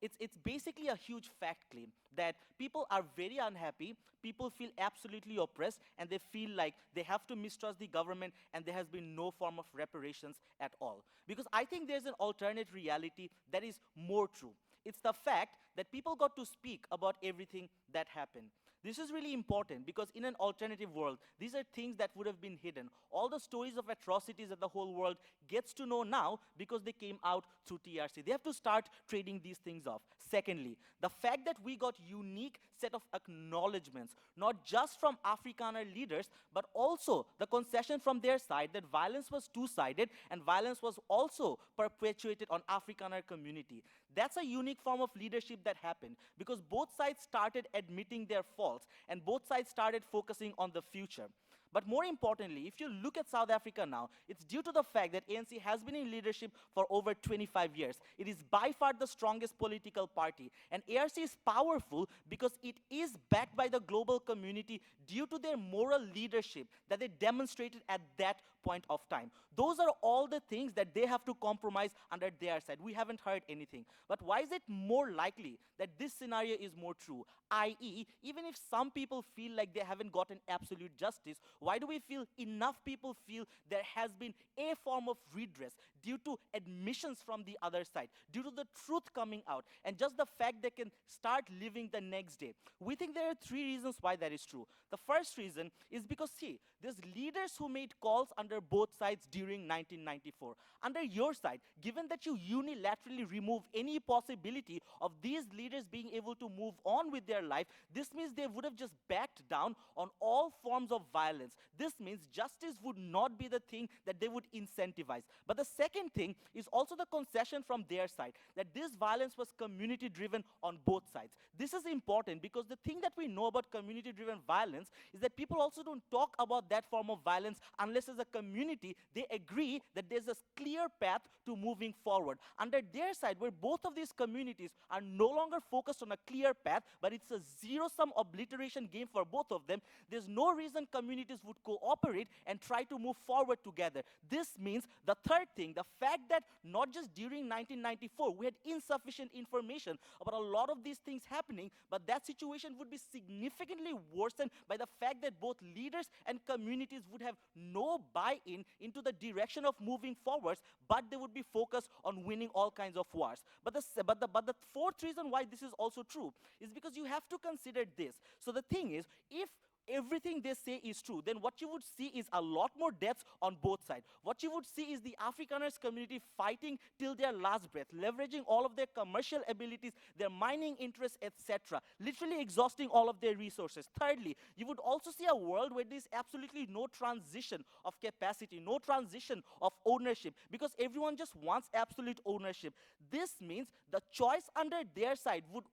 it's basically a huge fact claim that people are very unhappy, people feel absolutely oppressed, and they feel like they have to mistrust the government, and there has been no form of reparations at all. Because I think there's an alternate reality that is more true. It's the fact that people got to speak about everything that happened. This is really important because in an alternative world, these are things that would have been hidden. All the stories of atrocities that the whole world gets to know now because they came out through TRC. They have to start trading these things off. Secondly, the fact that we got unique set of acknowledgements, not just from Afrikaner leaders, but also the concession from their side that violence was two-sided and violence was also perpetuated on Afrikaner community. That's a unique form of leadership that happened because both sides started admitting their faults and both sides started focusing on the future. But more importantly, if you look at South Africa now, it's due to the fact that ANC has been in leadership for over 25 years. It is by far the strongest political party. And ARC is powerful because it is backed by the global community due to their moral leadership that they demonstrated at that point of time. Those are all the things that they have to compromise under their side. We haven't heard anything. But why is it more likely that this scenario is more true? I.e., even if some people feel like they haven't gotten absolute justice, why do we feel enough people feel there has been a form of redress due to admissions from the other side, due to the truth coming out, and just the fact they can start living the next day? We think there are three reasons why that is true. The first reason is because, see, there's leaders who made calls under both sides during 1994. Under your side, given that you unilaterally remove any possibility of these leaders being able to move on with their life, this means they would have just backed down on all forms of violence. This means justice would not be the thing that they would incentivize. But the second thing is also the concession from their side, that this violence was community-driven on both sides. This is important because the thing that we know about community-driven violence is that people also don't talk about that form of violence unless as a community they agree that there's a clear path to moving forward. Under their side, where both of these communities are no longer focused on a clear path, but it's a zero-sum obliteration game for both of them, there's no reason communities would cooperate and try to move forward together. This means the third thing, the fact that not just during 1994 we had insufficient information about a lot of these things happening, but that situation would be significantly worsened by the fact that both leaders and communities would have no buy-in into the direction of moving forwards, but they would be focused on winning all kinds of wars. But the fourth reason why this is also true is because you have to consider this. So the thing is, if everything they say is true, then what you would see is a lot more deaths on both sides. What you would see is the Afrikaners community fighting till their last breath, leveraging all of their commercial abilities, their mining interests, etc., literally exhausting all of their resources. Thirdly, you would also see a world where there's absolutely no transition of capacity, no transition of ownership, because everyone just wants absolute ownership. This means the choice under their side would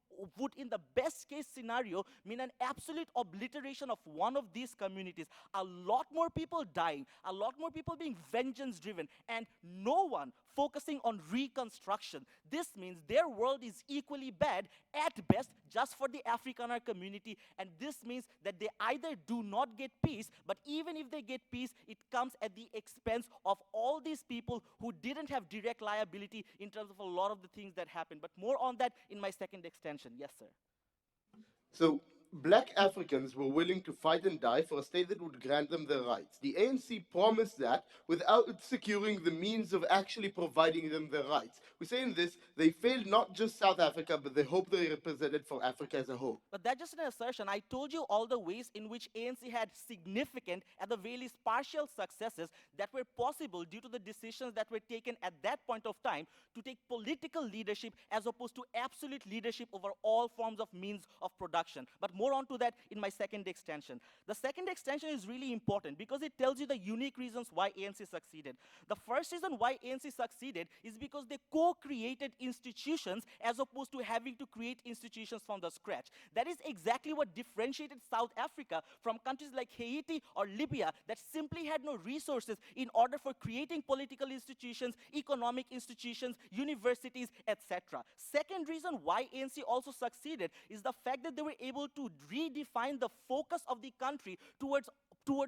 in the best case scenario mean an absolute obliteration of one of these communities, a lot more people dying, a lot more people being vengeance driven, and no one focusing on reconstruction. This means their world is equally bad at best just for the Afrikaner community, and this means that they either do not get peace, but even if they get peace, it comes at the expense of all these people who didn't have direct liability in terms of a lot of the things that happened. But more on that in my second extension. Yes, sir. So black Africans were willing to fight and die for a state that would grant them their rights. The ANC promised that without securing the means of actually providing them their rights. We say in this, they failed not just South Africa, but the hope they represented for Africa as a whole. But that's just an assertion. I told you all the ways in which ANC had significant, at the very least partial successes that were possible due to the decisions that were taken at that point of time to take political leadership as opposed to absolute leadership over all forms of means of production. But more on to that in my second extension. The second extension is really important because it tells you the unique reasons why ANC succeeded. The first reason why ANC succeeded is because they co-created institutions as opposed to having to create institutions from the scratch. That is exactly what differentiated South Africa from countries like Haiti or Libya that simply had no resources in order for creating political institutions, economic institutions, universities, etc. Second reason why ANC also succeeded is the fact that they were able to redefine the focus of the country towards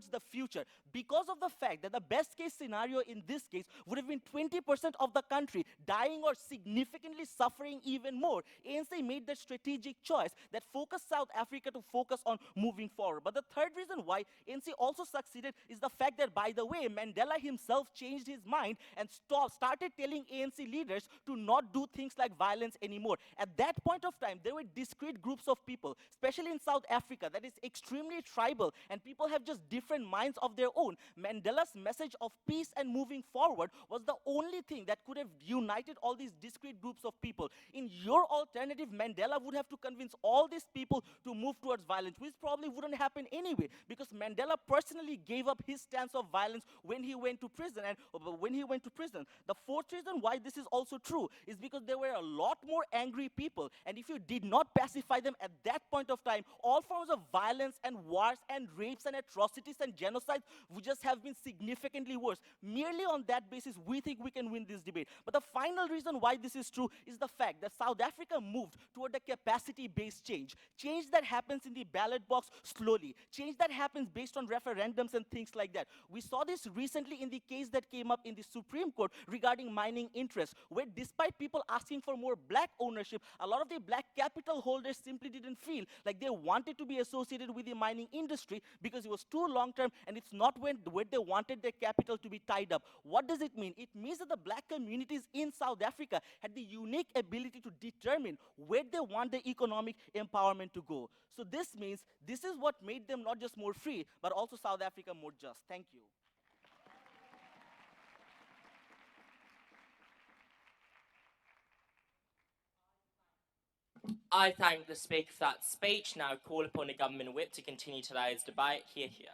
the future. Because of the fact that the best case scenario in this case would have been 20% of the country dying or significantly suffering even more, ANC made that strategic choice that focused South Africa to focus on moving forward. But the third reason why ANC also succeeded is the fact that, by the way, Mandela himself changed his mind and started telling ANC leaders to not do things like violence anymore. At that point of time, there were discrete groups of people, especially in South Africa, that is extremely tribal, and people have just different minds of their own. Mandela's message of peace and moving forward was the only thing that could have united all these discrete groups of people. In your alternative, Mandela would have to convince all these people to move towards violence, which probably wouldn't happen anyway, because Mandela personally gave up his stance of violence when he went to prison. The fourth reason why this is also true is because there were a lot more angry people, and if you did not pacify them at that point of time, all forms of violence and wars and rapes and atrocities and genocides would just have been significantly worse. Merely on that basis, we think we can win this debate. But the final reason why this is true is the fact that South Africa moved toward a capacity-based change. Change that happens in the ballot box slowly. Change that happens based on referendums and things like that. We saw this recently in the case that came up in the Supreme Court regarding mining interests, where despite people asking for more black ownership, a lot of the black capital holders simply didn't feel like they wanted to be associated with the mining industry because it was too long-term and it's not where they wanted their capital to be tied up. What does it mean? It means that the black communities in South Africa had the unique ability to determine where they want their economic empowerment to go. So this means this is what made them not just more free, but also South Africa more just. Thank you. I thank the Speaker for that speech. Now call upon the Government Whip to continue today's debate. Hear, hear.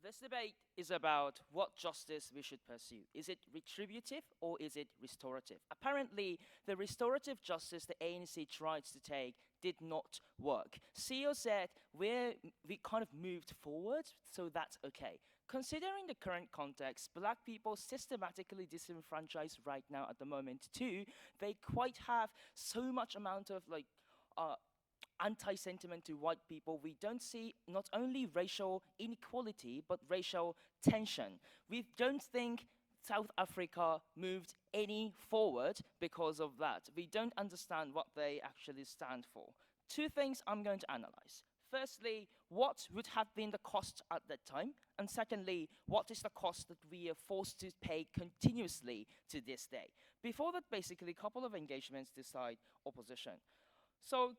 This debate is about what justice we should pursue. Is it retributive or is it restorative? Apparently, the restorative justice the ANC tried to take did not work. CEO said we kind of moved forward, so that's okay. Considering the current context, black people systematically disenfranchised right now at the moment too, they quite have so much amount of anti-sentiment to white people. We don't see not only racial inequality, but racial tension. We don't think South Africa moved any forward because of that. We don't understand what they actually stand for. Two things I'm going to analyze. firstly, what would have been the cost at that time? And secondly, what is the cost that we are forced to pay continuously to this day? Before that, basically, a couple of engagements decide opposition. So,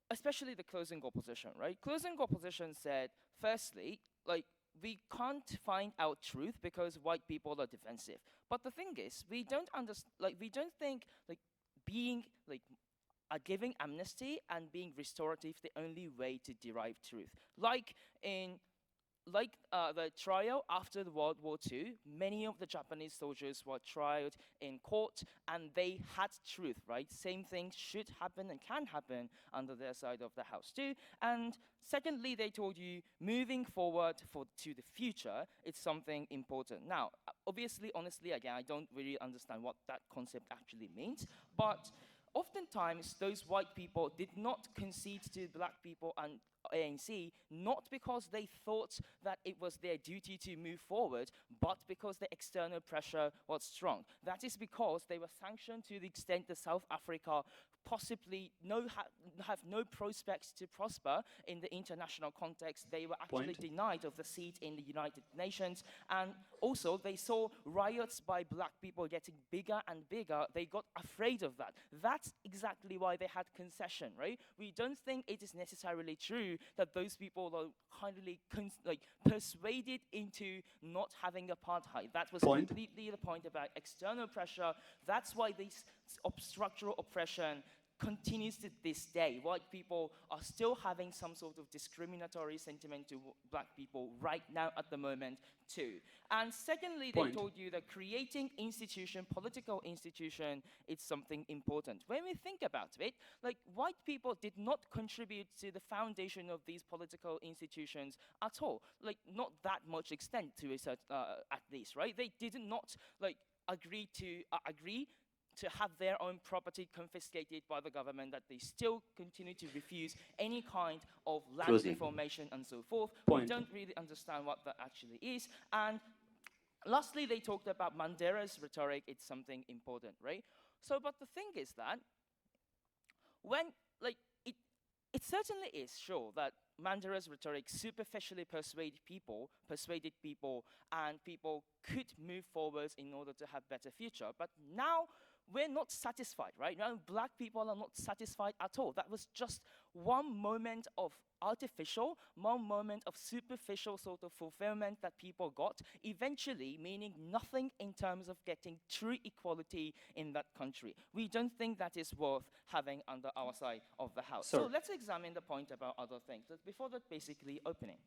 especially the closing opposition, right? Closing opposition said, firstly, like, we can't find out truth because white people are defensive. But the thing is, we don't think like being like giving amnesty and being restorative the only way to derive truth. The trial after the World War II, many of the Japanese soldiers were tried in court and they had truth, right? Same thing should happen and can happen under their side of the house too. And secondly, they told you moving forward to the future, it's something important. Now, obviously, honestly, again, I don't really understand what that concept actually means, but oftentimes, those white people did not concede to black people and ANC, not because they thought that it was their duty to move forward, but because the external pressure was strong. That is because they were sanctioned to the extent that South Africa possibly have no prospects to prosper in the international context. They were actually denied of the seat in the United Nations, and also they saw riots by black people getting bigger and bigger. They got afraid of that. That's exactly why they had concession, right? We don't think it is necessarily true that those people are kindly persuaded into not having apartheid. That was completely the point about external pressure. That's why this structural oppression continues to this day. White people are still having some sort of discriminatory sentiment to black people right now at the moment too. And secondly, they told you that creating political institution, is something important. When we think about it, like white people did not contribute to the foundation of these political institutions at all. Like not that much extent to it at least, right? They did not like agree to have their own property confiscated by the government, that they still continue to refuse any kind of land reformation and so forth. We don't really understand what that actually is. And lastly, they talked about Mandela's rhetoric. It's something important, right? So, but the thing is that when, it certainly is sure that Mandela's rhetoric superficially persuaded people, and people could move forward in order to have better future. But now, we're not satisfied, right? Now, black people are not satisfied at all. That was just one moment of one moment of superficial sort of fulfillment that people got, eventually meaning nothing in terms of getting true equality in that country. We don't think that is worth having under our side of the house. So let's examine the point about other things. Before that, basically opening.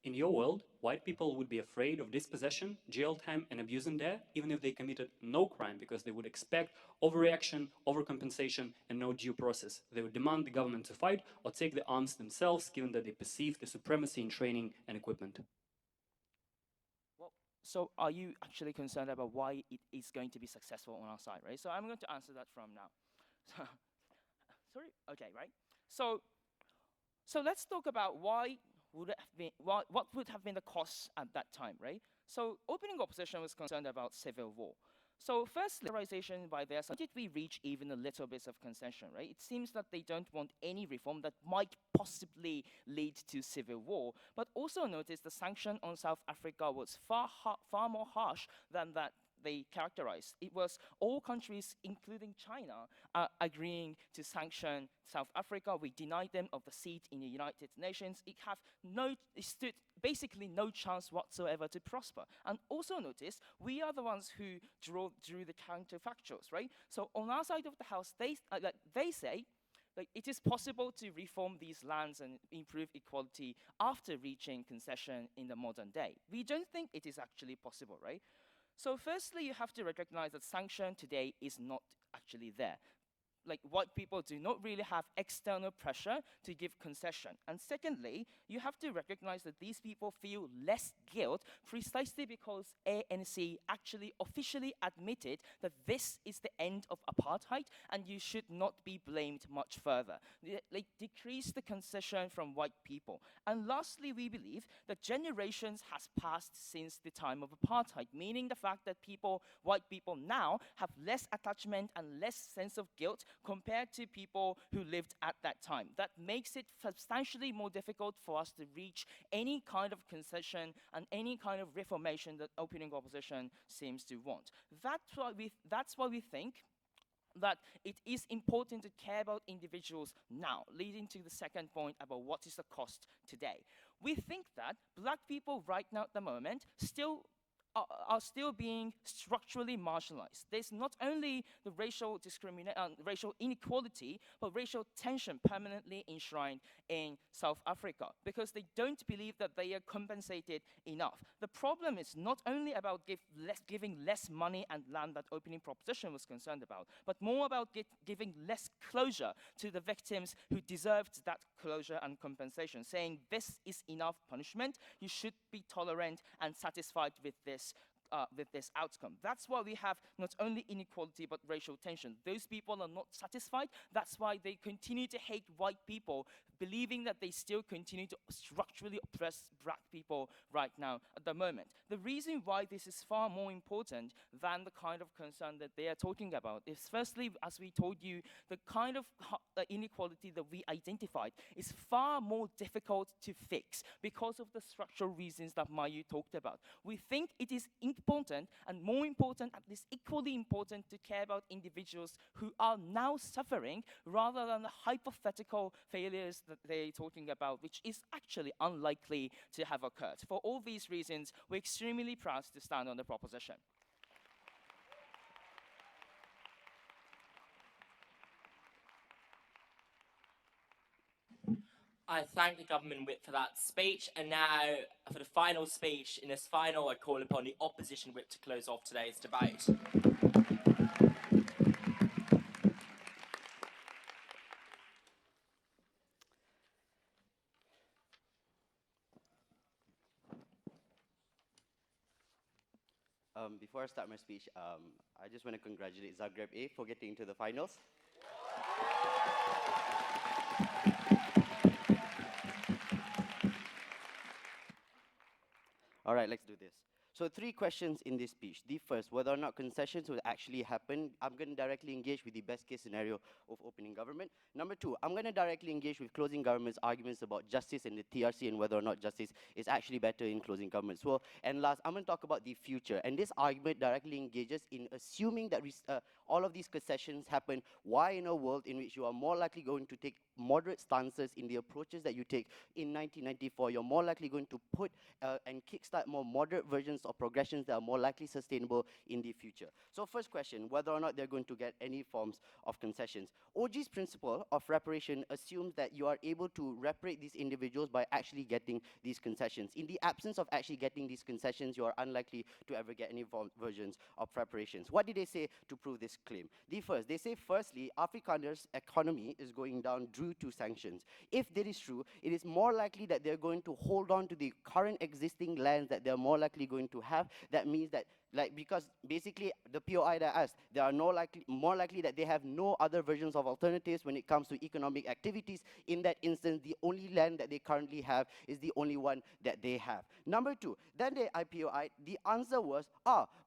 In your world, white people would be afraid of dispossession, jail time, and abuse in there, even if they committed no crime, because they would expect overreaction, overcompensation, and no due process. They would demand the government to fight or take the arms themselves, given that they perceive the supremacy in training and equipment. Well, so are you actually concerned about why it is going to be successful on our side, right? So I'm going to answer that from now. Sorry? Okay, right? So let's talk about what would have been the costs at that time, right? So opening opposition was concerned about civil war. So firstly, polarization by their side, did we reach even a little bit of concession, right? It seems that they don't want any reform that might possibly lead to civil war. But also notice the sanction on South Africa was far more harsh than that they characterized. It was all countries, including China, agreeing to sanction South Africa. We denied them of the seat in the United Nations. It stood basically no chance whatsoever to prosper. And also notice, we are the ones who drew the counterfactuals, right? So on our side of the house, they say, it is possible to reform these lands and improve equality after reaching concession in the modern day. We don't think it is actually possible, right? So firstly, you have to recognize that sanction today is not actually there. Like white people do not really have external pressure to give concession. And secondly, you have to recognize that these people feel less guilt precisely because ANC actually officially admitted that this is the end of apartheid and you should not be blamed much further. They decrease the concession from white people. And lastly, we believe that generations has passed since the time of apartheid, meaning the fact that white people now have less attachment and less sense of guilt compared to people who lived at that time. That makes it substantially more difficult for us to reach any kind of concession and any kind of reformation that opening opposition seems to want. That's why we think that it is important to care about individuals now, leading to the second point about what is the cost today. We think that black people right now at the moment are still being structurally marginalized. There's not only the racial racial inequality, but racial tension permanently enshrined in South Africa because they don't believe that they are compensated enough. The problem is not only about giving less money and land that opening proposition was concerned about, but more about giving less closure to the victims who deserved that closure and compensation, saying this is enough punishment, you should be tolerant and satisfied with this outcome. That's why we have not only inequality but racial tension. Those people are not satisfied. That's why they continue to hate white people, believing that they still continue to structurally oppress black people right now at the moment. The reason why this is far more important than the kind of concern that they are talking about is firstly, as we told you, the kind of inequality that we identified is far more difficult to fix because of the structural reasons that Mayu talked about. We think it is important and more important, at least equally important, to care about individuals who are now suffering rather than the hypothetical failures that they're talking about, which is actually unlikely to have occurred. For all these reasons, we're extremely proud to stand on the proposition. I thank the government whip for that speech, and now for the final speech in this final, I call upon the opposition whip to close off today's debate. Before I start my speech, I just want to congratulate Zagreb A for getting into the finals. All right, let's do this. So 3 questions in this speech. The first, whether or not concessions will actually happen. I'm going to directly engage with the best case scenario of opening government. Number 2, I'm going to directly engage with closing government's arguments about justice and the TRC and whether or not justice is actually better in closing government as well. And last, I'm going to talk about the future. And this argument directly engages in assuming that all of these concessions happen. Why in a world in which you are more likely going to take moderate stances in the approaches that you take in 1994, you're more likely going to put and kickstart more moderate versions or progressions that are more likely sustainable in the future. So first question, whether or not they're going to get any forms of concessions. OG's principle of reparation assumes that you are able to reparate these individuals by actually getting these concessions. In the absence of actually getting these concessions, you are unlikely to ever get any versions of reparations. What did they say to prove this claim? They say firstly, Afrikaners' economy is going down due to sanctions. If that is true, it is more likely that they're going to hold on to the current existing lands that they're more likely going to have. That means that, because basically the POI that I asked, they are more likely that they have no other versions of alternatives when it comes to economic activities. In that instance, the only land that they currently have is the only one that they have. Number 2, then they IPOI, the answer was,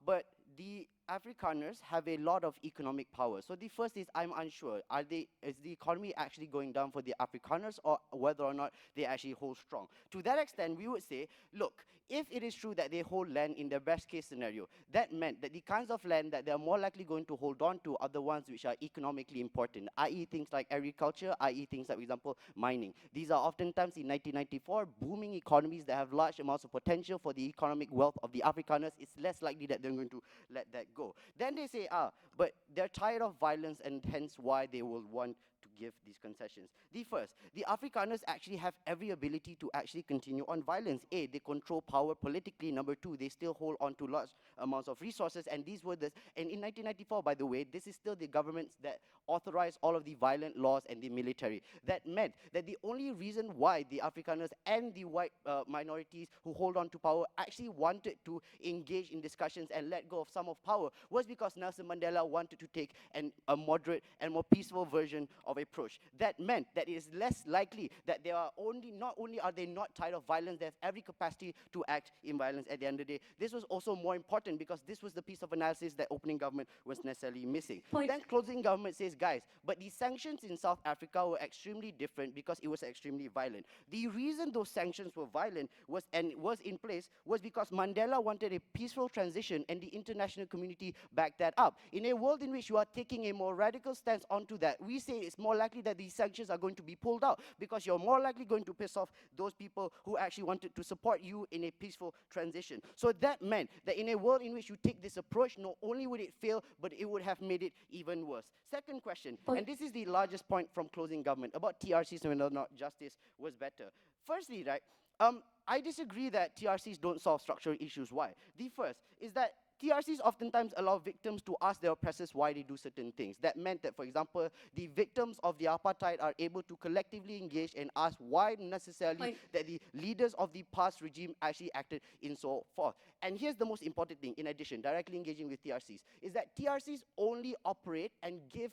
but the Afrikaners have a lot of economic power. So the first is, I'm unsure, is the economy actually going down for the Afrikaners, or whether or not they actually hold strong? To that extent, we would say, look, if it is true that they hold land in the best case scenario, that meant that the kinds of land that they're more likely going to hold on to are the ones which are economically important, i.e. things like agriculture, i.e. things like, for example, mining. These are oftentimes in 1994 booming economies that have large amounts of potential for the economic wealth of the Afrikaners. It's less likely that they're going to let that go. Then they say, but they're tired of violence and hence why they will want to give these concessions. The first, the Afrikaners actually have every ability to actually continue on violence. A, they control power politically. Number 2, they still hold on to large amounts of resources. And these were and in 1994, by the way, this is still the governments that authorized all of the violent laws and the military. That meant that the only reason why the Afrikaners and the white minorities who hold on to power actually wanted to engage in discussions and let go of some of power was because Nelson Mandela wanted to take a moderate and more peaceful version of approach. That meant that it is less likely that they are not only are they not tired of violence, they have every capacity to act in violence at the end of the day. This was also more important because this was the piece of analysis that opening government was necessarily missing. Then closing government says, guys, but the sanctions in South Africa were extremely different because it was extremely violent. The reason those sanctions were violent was in place was because Mandela wanted a peaceful transition and the international community backed that up. In a world in which you are taking a more radical stance onto that, we say it's more likely that these sanctions are going to be pulled out because you're more likely going to piss off those people who actually wanted to support you in a peaceful transition. So that meant that in a world in which you take this approach, not only would it fail, but it would have made it even worse. Second question, and this is the largest point from closing government, about TRCs and whether or not justice was better. Firstly, right, I disagree that TRCs don't solve structural issues. Why? The first is that TRCs oftentimes allow victims to ask their oppressors why they do certain things. That meant that, for example, the victims of the apartheid are able to collectively engage and ask why necessarily that the leaders of the past regime actually acted in so forth. And here's the most important thing, in addition, directly engaging with TRCs, is that TRCs only operate and give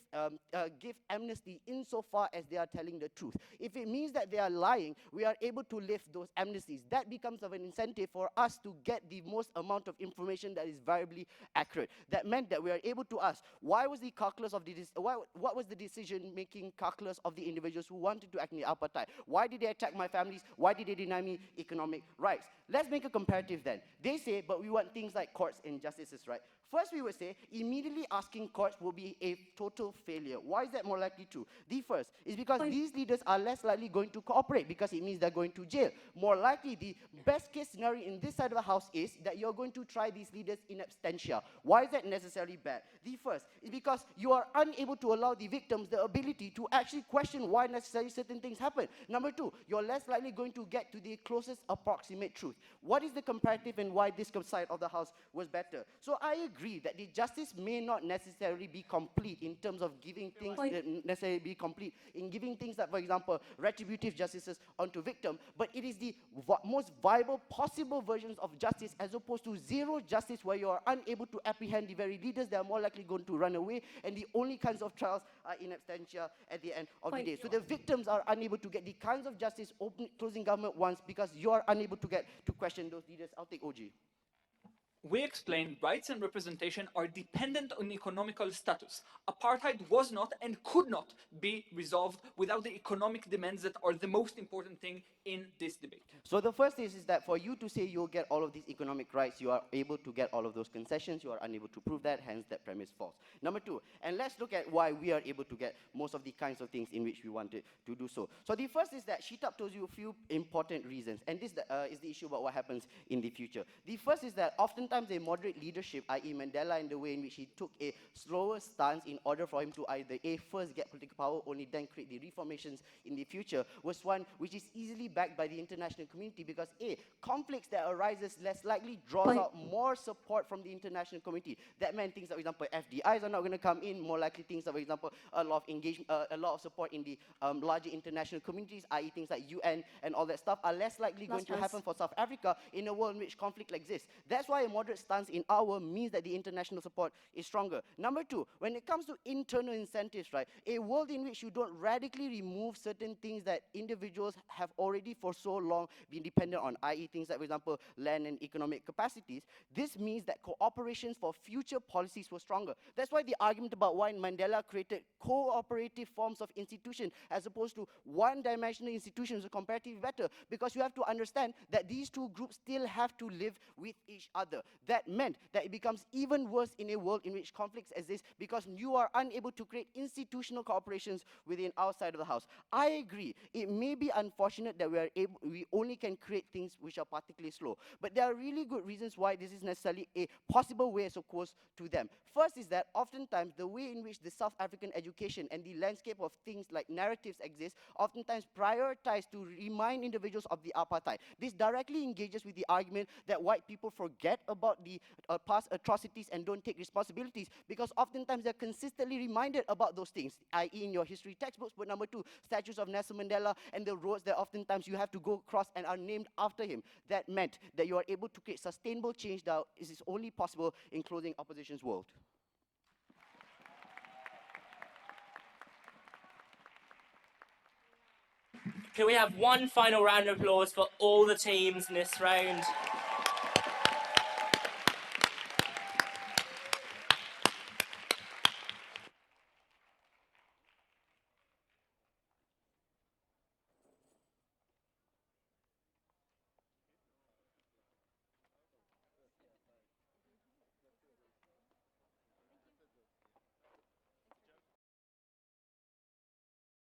amnesty insofar as they are telling the truth. If it means that they are lying, we are able to lift those amnesties. That becomes of an incentive for us to get the most amount of information that is variably accurate. That meant that we are able to ask, why was the calculus of the what was the decision-making calculus of the individuals who wanted to act in the apartheid? Why did they attack my families? Why did they deny me economic rights? Let's make a comparative then. They say, but we want things like courts and justices, right? First, we would say immediately asking courts will be a total failure. Why is that more likely true? The first is because these leaders are less likely going to cooperate because it means they're going to jail. More likely, the best case scenario in this side of the house is that you're going to try these leaders in absentia. Why is that necessarily bad? The first is because you are unable to allow the victims the ability to actually question why necessarily certain things happen. Number two, you're less likely going to get to the closest approximate truth. What is the comparative and why this side of the house was better? So I agree that the justice may not necessarily be complete in terms of giving things necessarily be complete in giving things that, for example, retributive justices onto victim, but it is the most viable possible versions of justice as opposed to zero justice where you are unable to apprehend the very leaders that are more likely going to run away, and the only kinds of trials are in absentia at the end of the day. So the victims are unable to get the kinds of justice closing government wants because you are unable to get to question those leaders. I'll take OG. We explained rights and representation are dependent on economical status. Apartheid was not and could not be resolved without the economic demands that are the most important thing in this debate. So the first is that for you to say you'll get all of these economic rights, you are able to get all of those concessions, you are unable to prove that, hence that premise false. Number two, and let's look at why we are able to get most of the kinds of things in which we wanted to do so. So the first is that Shitap tells you a few important reasons, and this is the issue about what happens in the future. The first is that oftentimes a moderate leadership, i.e. Mandela, in the way in which he took a slower stance in order for him to either A, first get political power, only then create the reformations in the future, was one which is easily backed by the international community because A, conflicts that arises less likely draws out more support from the international community. That meant things like, for example, FDIs are not going to come in, more likely things like, for example, a lot of engagement, a lot of support in the larger international communities, i.e. things like UN and all that stuff, are less likely going to happen for South Africa in a world in which conflict exists. That's why a moderate stance in our means that the international support is stronger. Number two, when it comes to internal incentives, right, a world in which you don't radically remove certain things that individuals have already for so long been dependent on, i.e. things like, for example, land and economic capacities, this means that cooperations for future policies were stronger. That's why the argument about why Mandela created cooperative forms of institution as opposed to one-dimensional institutions are comparatively better, because you have to understand that these two groups still have to live with each other. That meant that it becomes even worse in a world in which conflicts exist because you are unable to create institutional cooperations within our side of the house. I agree, it may be unfortunate that we only can create things which are particularly slow, but there are really good reasons why this is necessarily a possible way as opposed to them. First is that oftentimes the way in which the South African education and the landscape of things like narratives exist oftentimes prioritize to remind individuals of the apartheid. This directly engages with the argument that white people forget about the past atrocities and don't take responsibilities because oftentimes they're consistently reminded about those things, i.e. in your history textbooks. But number two, statues of Nelson Mandela and the roads that oftentimes you have to go across and are named after him. That meant that you are able to create sustainable change that is only possible in closing opposition's world. Can we have one final round of applause for all the teams in this round?